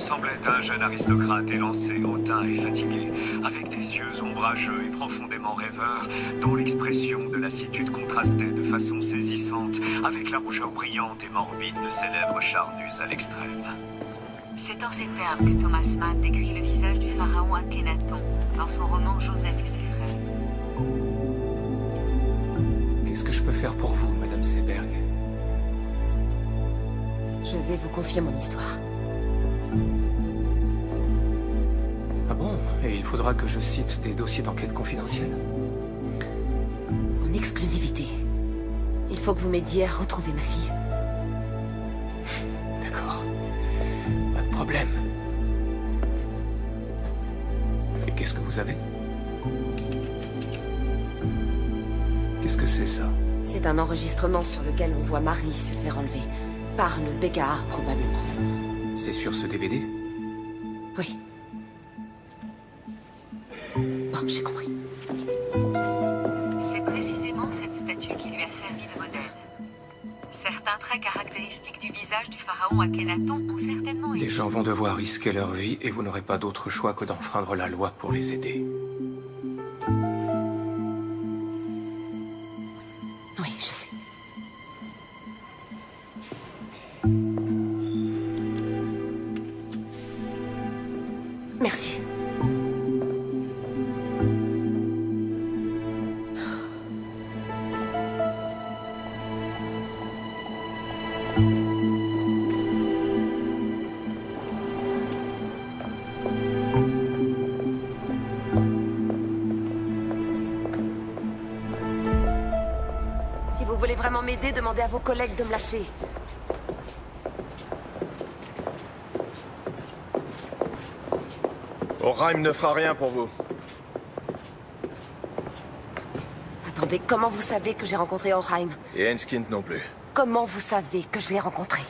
ressemblait à un jeune aristocrate élancé, hautain et fatigué, avec des yeux ombrageux et profondément rêveurs, dont l'expression de lassitude contrastait de façon saisissante avec la rougeur brillante et morbide de ses lèvres charnues à l'extrême. C'est en ces termes que Thomas Mann décrit le visage du pharaon Akhenaton dans son roman Joseph et ses frères. Qu'est-ce que je peux faire pour vous, Madame Seberg? Je vais vous confier mon histoire. Ah bon? Et il faudra que je cite des dossiers d'enquête confidentiels? En exclusivité. Il faut que vous m'aidiez à retrouver ma fille. D'accord. Pas de problème. Et qu'est-ce que vous avez? Qu'est-ce que c'est, ça? C'est un enregistrement sur lequel on voit Marie se faire enlever. Par le BKA, probablement. C'est sur ce DVD? Oui. Bon, j'ai compris. C'est précisément cette statue qui lui a servi de modèle. Certains traits caractéristiques du visage du pharaon Akhenaton ont certainement été... Les gens vont devoir risquer leur vie et vous n'aurez pas d'autre choix que d'enfreindre la loi pour les aider. Oui, je sais. Merci. Si vous voulez vraiment m'aider, demandez à vos collègues de me lâcher. Orheim ne fera rien pour vous. Attendez, comment vous savez que j'ai rencontré Orheim? Et Enskind non plus. Comment vous savez que je l'ai rencontré?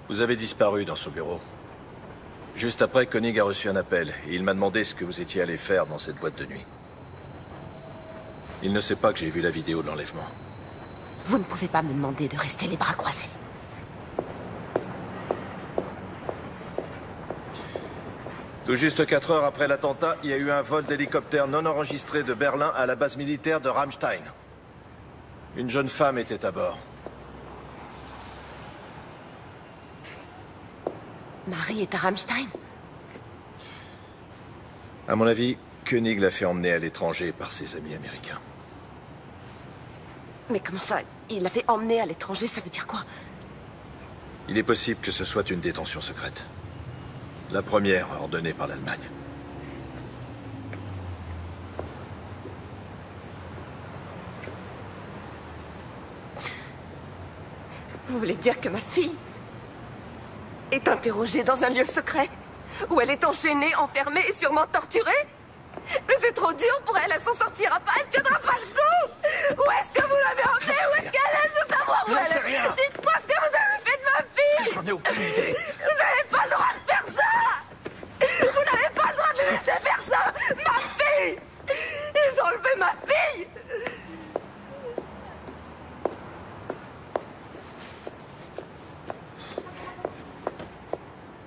Vous avez disparu dans son bureau. Juste après, Koenig a reçu un appel et il m'a demandé ce que vous étiez allé faire dans cette boîte de nuit. Il ne sait pas que j'ai vu la vidéo de l'enlèvement. Vous ne pouvez pas me demander de rester les bras croisés. Tout juste 4 heures après l'attentat, il y a eu un vol d'hélicoptère non enregistré de Berlin à la base militaire de Ramstein. Une jeune femme était à bord. Marie est à Ramstein? À mon avis, Koenig l'a fait emmener à l'étranger par ses amis américains. Mais comment ça? Il l'a fait emmener à l'étranger, ça veut dire quoi? Il est possible que ce soit une détention secrète. La première ordonnée par l'Allemagne. Vous voulez dire que ma fille est interrogée dans un lieu secret? Où elle est enchaînée, enfermée et sûrement torturée? Mais c'est trop dur pour elle, elle s'en sortira pas, elle tiendra pas le coup! Où est-ce que vous l'avez emmenée? Où est-ce qu'elle est? Je veux savoir où elle est! Dites-moi ce que vous avez fait de ma fille! J'en ai aucune idée! Vous n'avez pas le droit de faire ça! Vous n'avez pas le droit de le laisser faire ça! Ma fille! Ils ont enlevé ma fille!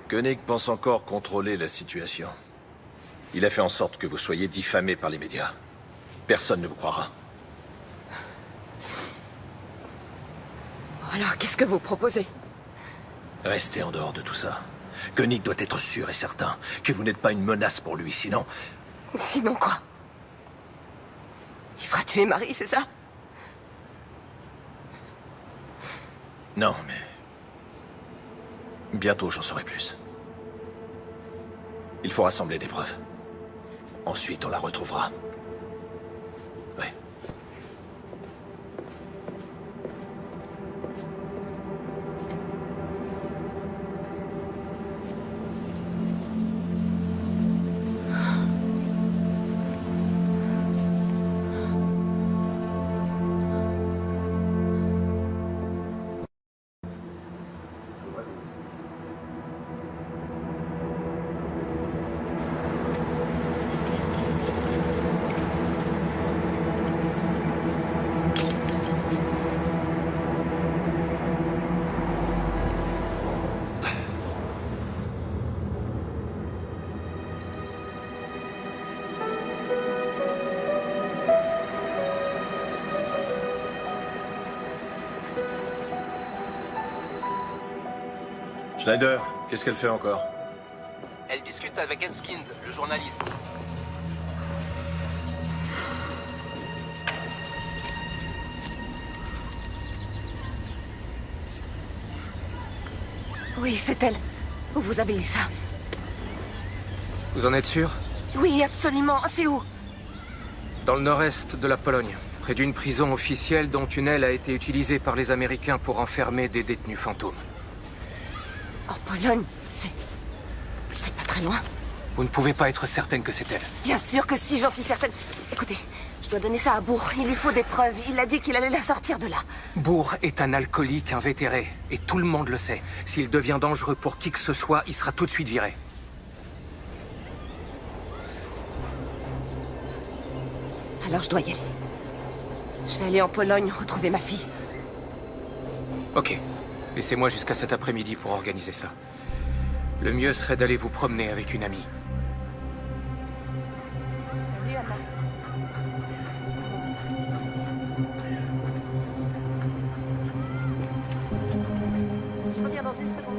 Koenig pense encore contrôler la situation. Il a fait en sorte que vous soyez diffamé par les médias. Personne ne vous croira. Alors, qu'est-ce que vous proposez? Restez en dehors de tout ça. Koenig doit être sûr et certain que vous n'êtes pas une menace pour lui, sinon... Sinon quoi? Il fera tuer Marie, c'est ça? Non, mais... Bientôt, j'en saurai plus. Il faut rassembler des preuves. Ensuite, on la retrouvera. Ouais. Schneider, qu'est-ce qu'elle fait encore? Elle discute avec Enskind, le journaliste. Oui, c'est elle. Où vous avez eu ça? Vous en êtes sûr? Oui, absolument. C'est où? Dans le nord-est de la Pologne, près d'une prison officielle dont une aile a été utilisée par les Américains pour enfermer des détenus fantômes. En Pologne? C'est pas très loin. Vous ne pouvez pas être certaine que c'est elle. Bien sûr que si, j'en suis certaine. Écoutez, je dois donner ça à Bourg. Il lui faut des preuves. Il a dit qu'il allait la sortir de là. Bourg est un alcoolique invétéré, et tout le monde le sait. S'il devient dangereux pour qui que ce soit, il sera tout de suite viré. Alors je dois y aller. Je vais aller en Pologne retrouver ma fille. Ok. Laissez-moi jusqu'à cet après-midi pour organiser ça. Le mieux serait d'aller vous promener avec une amie. Salut, Anna. Je reviens dans une seconde.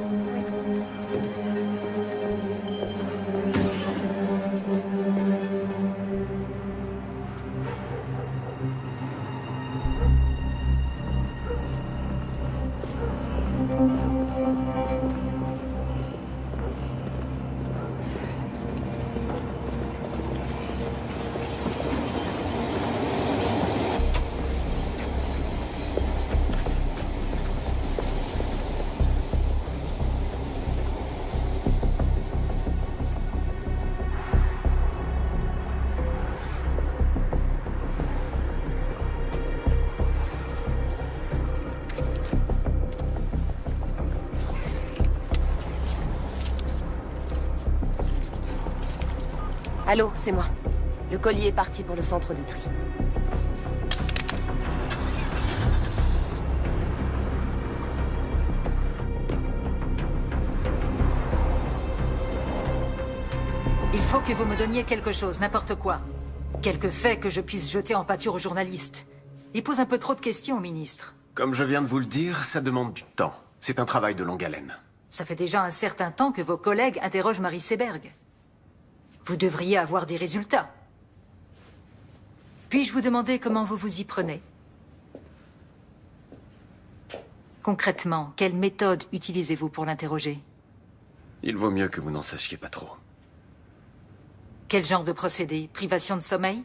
Allô, c'est moi. Le colis est parti pour le centre de tri. Il faut que vous me donniez quelque chose, n'importe quoi. Quelques faits que je puisse jeter en pâture aux journalistes. Il pose un peu trop de questions au ministre. Comme je viens de vous le dire, ça demande du temps. C'est un travail de longue haleine. Ça fait déjà un certain temps que vos collègues interrogent Marie Seberg. Vous devriez avoir des résultats. Puis-je vous demander comment vous vous y prenez? Concrètement, quelle méthode utilisez-vous pour l'interroger? Il vaut mieux que vous n'en sachiez pas trop. Quel genre de procédé? Privation de sommeil?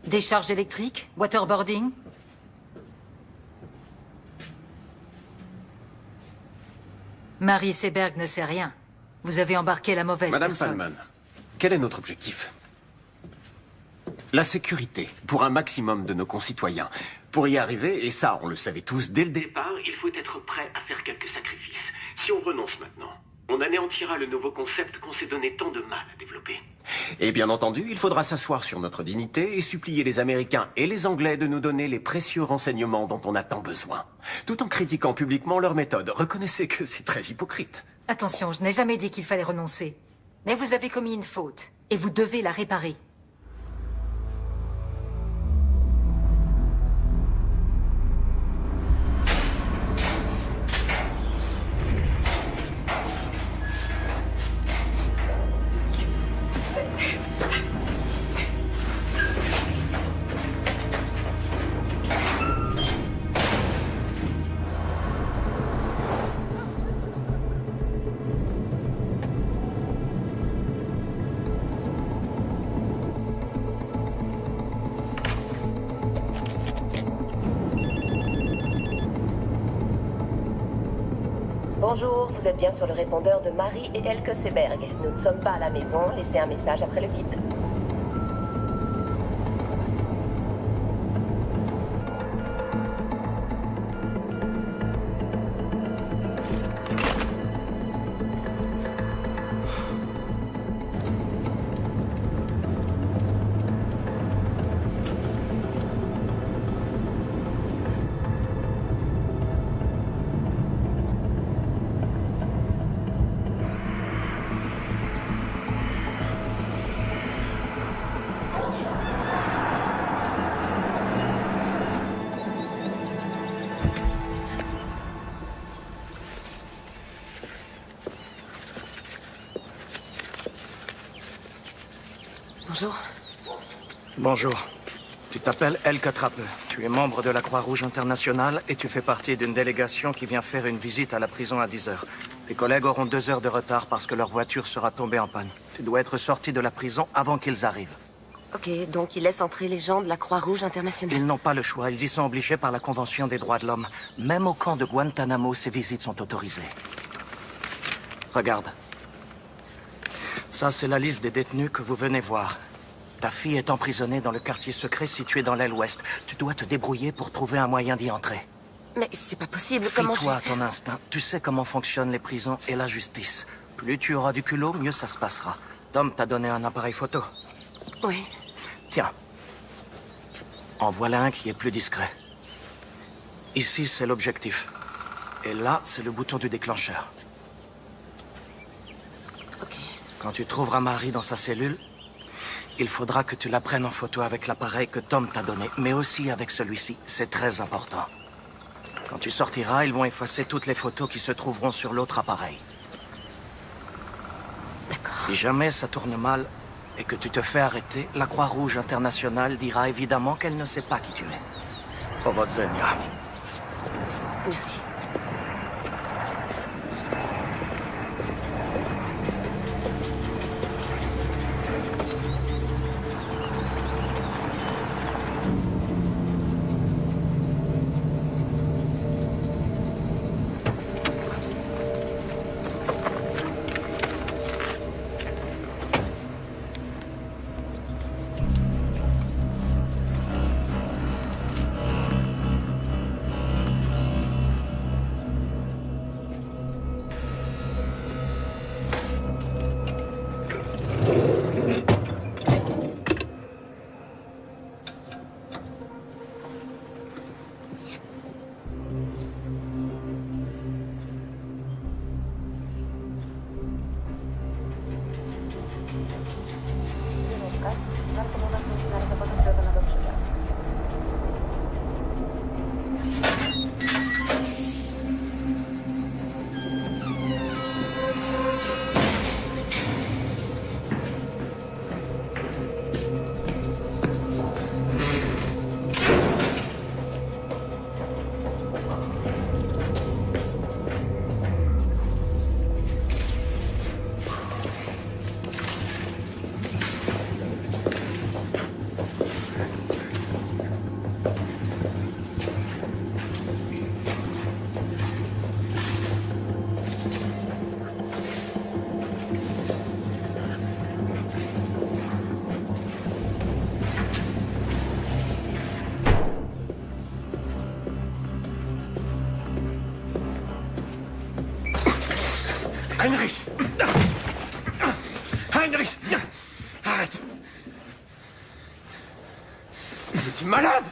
Décharge électrique? Waterboarding? Marie Seberg ne sait rien. Vous avez embarqué la mauvaise Madame personne. Palman, quel est notre objectif? La sécurité, pour un maximum de nos concitoyens. Pour y arriver, et ça, on le savait tous dès le départ, Il faut être prêt à faire quelques sacrifices. Si on renonce maintenant, on anéantira le nouveau concept qu'on s'est donné tant de mal à développer. Et bien entendu, il faudra s'asseoir sur notre dignité et supplier les Américains et les Anglais de nous donner les précieux renseignements dont on a tant besoin. Tout en critiquant publiquement leur méthode. Reconnaissez que c'est très hypocrite. Attention, je n'ai jamais dit qu'il fallait renoncer. Mais vous avez commis une faute, et vous devez la réparer. Bonjour, vous êtes bien sur le répondeur de Marie et Elke Seberg. Nous ne sommes pas à la maison, laissez un message après le bip. Bonjour. Bonjour. Tu t'appelles Elke Trappe. Tu es membre de la Croix-Rouge internationale et tu fais partie d'une délégation qui vient faire une visite à la prison à 10 heures. Tes collègues auront 2 heures de retard parce que leur voiture sera tombée en panne. Tu dois être sorti de la prison avant qu'ils arrivent. Ok, donc ils laissent entrer les gens de la Croix-Rouge internationale. Ils n'ont pas le choix. Ils y sont obligés par la Convention des droits de l'homme. Même au camp de Guantanamo, ces visites sont autorisées. Regarde. Ça, c'est la liste des détenus que vous venez voir. Ta fille est emprisonnée dans le quartier secret situé dans l'aile ouest. Tu dois te débrouiller pour trouver un moyen d'y entrer. Mais c'est pas possible, comment je Fie-toi vais à faire? ton instinct. Tu sais comment fonctionnent les prisons et la justice. Plus tu auras du culot, mieux ça se passera. Tom t'a donné un appareil photo. Oui. Tiens. En voilà un qui est plus discret. Ici, c'est l'objectif. Et là, c'est le bouton du déclencheur. Ok. Quand tu trouveras Marie dans sa cellule, il faudra que tu la prennes en photo avec l'appareil que Tom t'a donné, mais aussi avec celui-ci. C'est très important. Quand tu sortiras, ils vont effacer toutes les photos qui se trouveront sur l'autre appareil. D'accord. Si jamais ça tourne mal et que tu te fais arrêter, la Croix-Rouge internationale dira évidemment qu'elle ne sait pas qui tu es. Powodzenia. Merci. Heinrich! Heinrich! Arrête! Es-tu malade?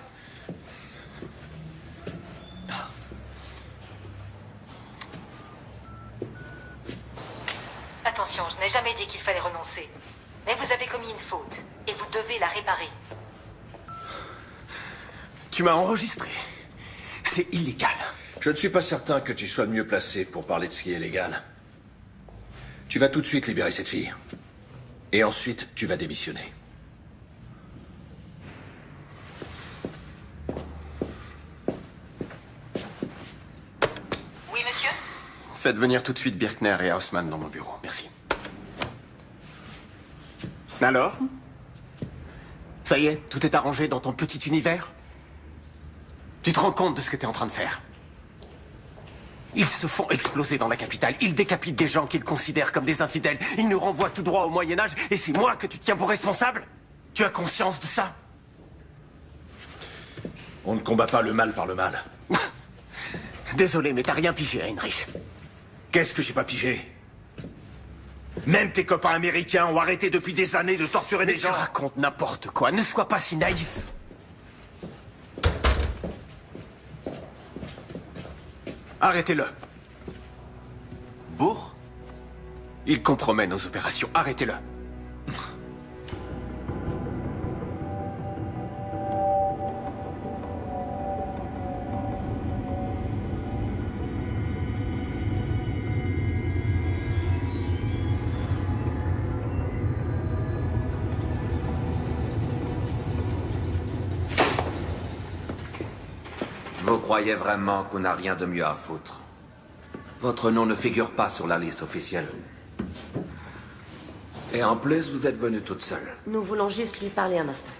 Attention, je n'ai jamais dit qu'il fallait renoncer. Mais vous avez commis une faute, et vous devez la réparer. Tu m'as enregistré. C'est illégal. Je ne suis pas certain que tu sois le mieux placé pour parler de ce qui est légal. Tu vas tout de suite libérer cette fille. Et ensuite, tu vas démissionner. Oui, monsieur? Faites venir tout de suite Birkner et Haussmann dans mon bureau. Merci. Alors? Ça y est, tout est arrangé dans ton petit univers? Tu te rends compte de ce que tu es en train de faire? Ils se font exploser dans la capitale. Ils décapitent des gens qu'ils considèrent comme des infidèles. Ils nous renvoient tout droit au Moyen-Âge. Et c'est moi que tu tiens pour responsable? Tu as conscience de ça? On ne combat pas le mal par le mal. Désolé, mais t'as rien pigé, Heinrich. Qu'est-ce que j'ai pas pigé? Même tes copains américains ont arrêté depuis des années de torturer des gens. Tu racontes n'importe quoi. Ne sois pas si naïf. Arrêtez-le. Bourg? Il compromet nos opérations. Arrêtez-le. Vous croyez vraiment qu'on n'a rien de mieux à foutre? Votre nom ne figure pas sur la liste officielle. Et en plus, vous êtes venue toute seule. Nous voulons juste lui parler un instant.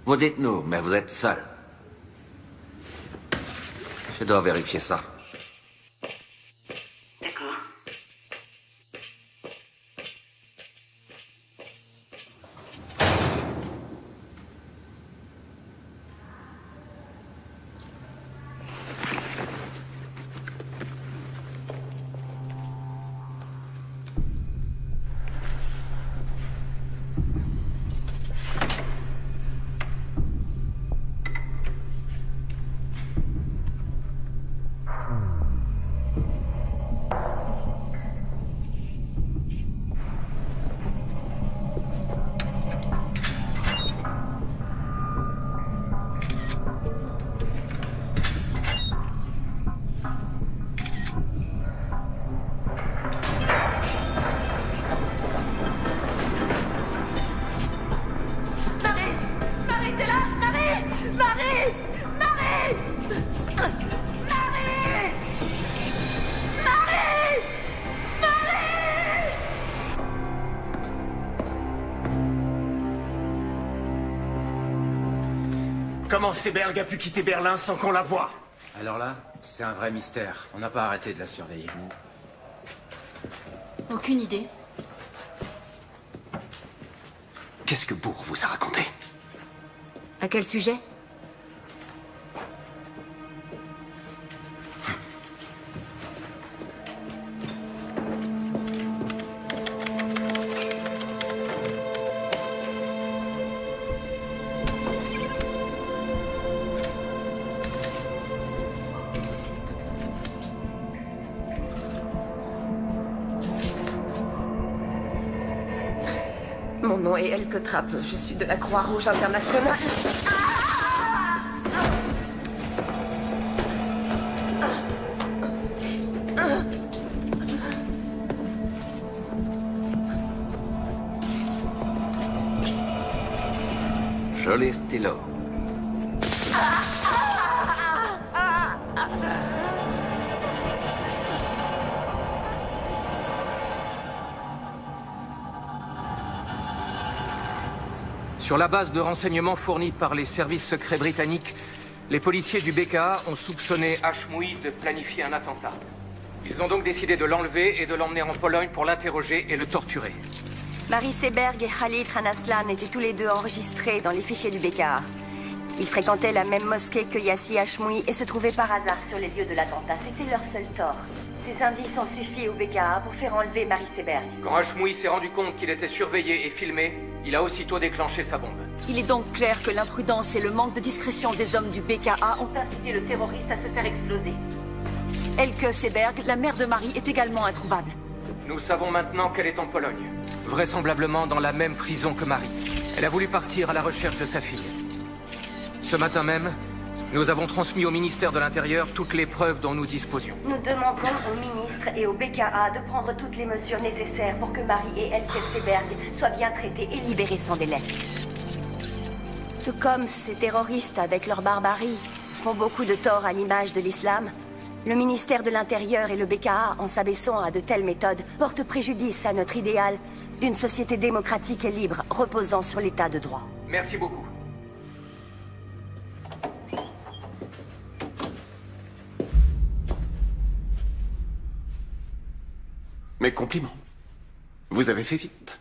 Vous dites nous, mais vous êtes seule. Je dois vérifier ça. D'accord. Comment Seberg a pu quitter Berlin sans qu'on la voie? Alors là, c'est un vrai mystère. On n'a pas arrêté de la surveiller. Aucune idée. Qu'est-ce que Bourg vous a raconté? À quel sujet? Mon nom est Elke Trapp. Je suis de la Croix-Rouge internationale. Joli stylo. Sur la base de renseignements fournis par les services secrets britanniques, les policiers du BKA ont soupçonné Hashmoui de planifier un attentat. Ils ont donc décidé de l'enlever et de l'emmener en Pologne pour l'interroger et le torturer. Marie Seberg et Khalid Ranaslan étaient tous les deux enregistrés dans les fichiers du BKA. Ils fréquentaient la même mosquée que Yassi Hashmoui et se trouvaient par hasard sur les lieux de l'attentat. C'était leur seul tort. Ces indices ont suffi au BKA pour faire enlever Marie Seberg. Quand Hashmoui s'est rendu compte qu'il était surveillé et filmé, il a aussitôt déclenché sa bombe. Il est donc clair que l'imprudence et le manque de discrétion des hommes du BKA ont incité le terroriste à se faire exploser. Elke Seberg, la mère de Marie, est également introuvable. Nous savons maintenant qu'elle est en Pologne. Vraisemblablement dans la même prison que Marie. Elle a voulu partir à la recherche de sa fille. Ce matin même, nous avons transmis au ministère de l'Intérieur toutes les preuves dont nous disposions. Nous demandons au ministre et au BKA de prendre toutes les mesures nécessaires pour que Marie et Elke Seberg soient bien traitées et libérées sans délai. Tout comme ces terroristes, avec leur barbarie, font beaucoup de tort à l'image de l'islam, le ministère de l'Intérieur et le BKA, en s'abaissant à de telles méthodes, portent préjudice à notre idéal d'une société démocratique et libre, reposant sur l'état de droit. Merci beaucoup. Mes compliments. Vous avez fait vite.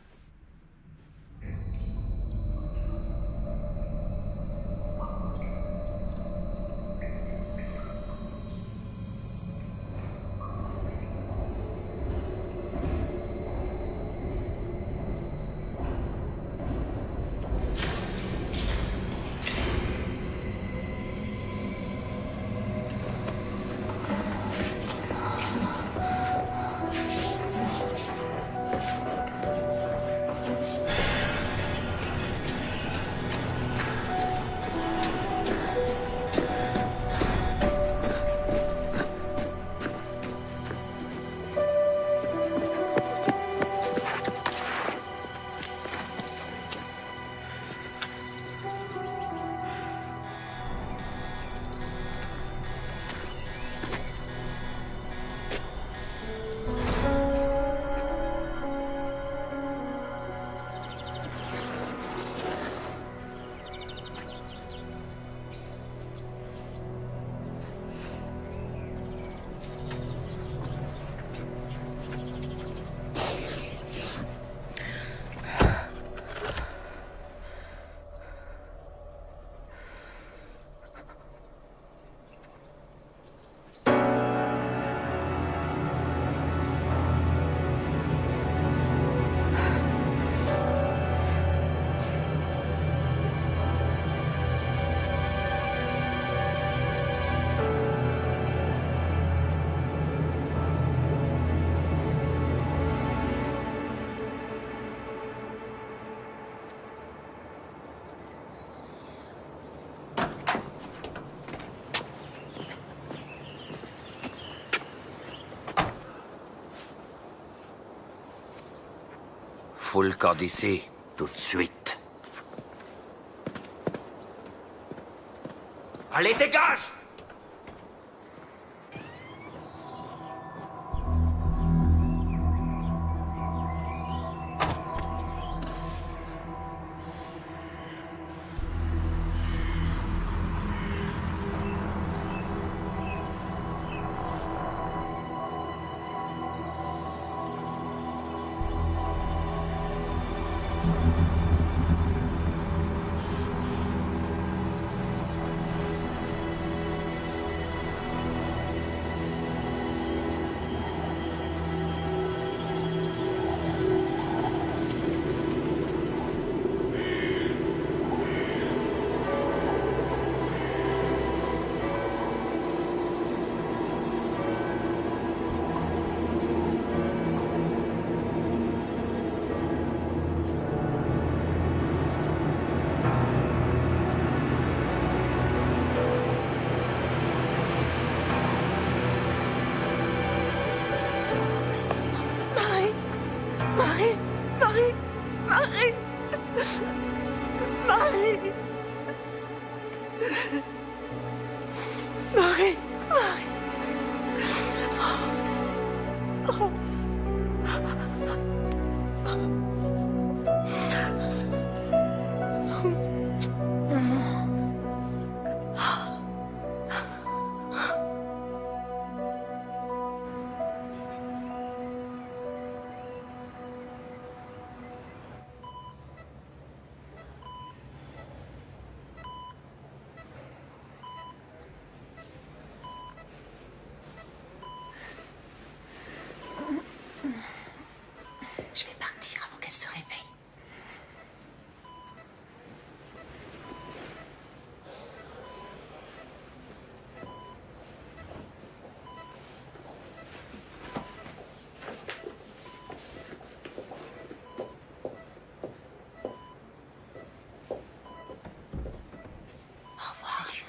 fout le camp d'ici, tout de suite. Allez, dégage! Je vais partir avant qu'elle se réveille. Au revoir. Salut.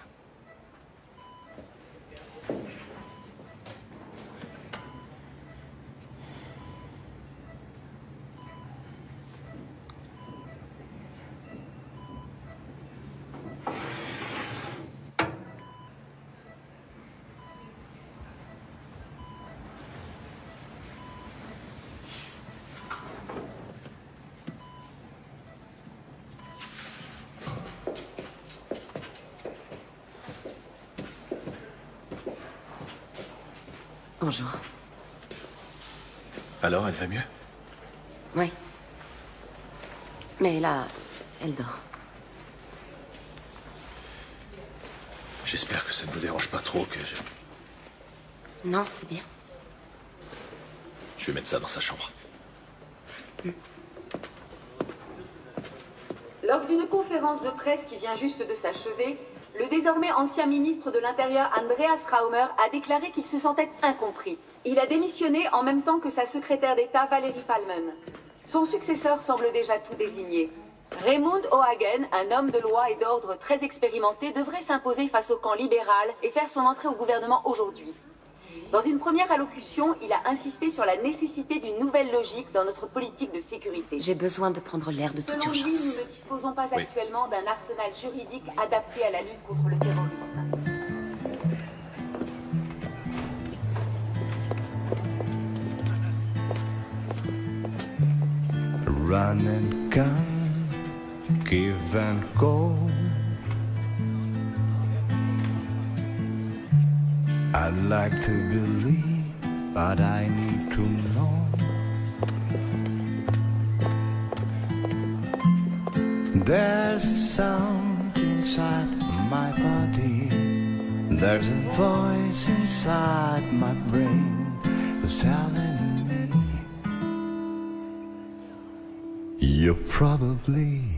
Bonjour. Alors, elle va mieux? Oui. Mais là, elle dort. J'espère que ça ne vous dérange pas trop que je... Non, c'est bien. Je vais mettre ça dans sa chambre. Lors d'une conférence de presse qui vient juste de s'achever, le désormais ancien ministre de l'Intérieur Andreas Raumer a déclaré qu'il se sentait incompris. Il a démissionné en même temps que sa secrétaire d'État Valérie Palmen. Son successeur semble déjà tout désigné. Raymond O'Hagan, un homme de loi et d'ordre très expérimenté, devrait s'imposer face au camp libéral et faire son entrée au gouvernement aujourd'hui. Dans une première allocution, il a insisté sur la nécessité d'une nouvelle logique dans notre politique de sécurité. J'ai besoin de prendre l'air de toute Selon lui, urgence. nous ne disposons pas actuellement d'un arsenal juridique adapté à la lutte contre le terrorisme. Run and gun, give and go. I'd like to believe, but I need to know. There's a sound inside my body. There's a voice inside my brain who's telling me you're probably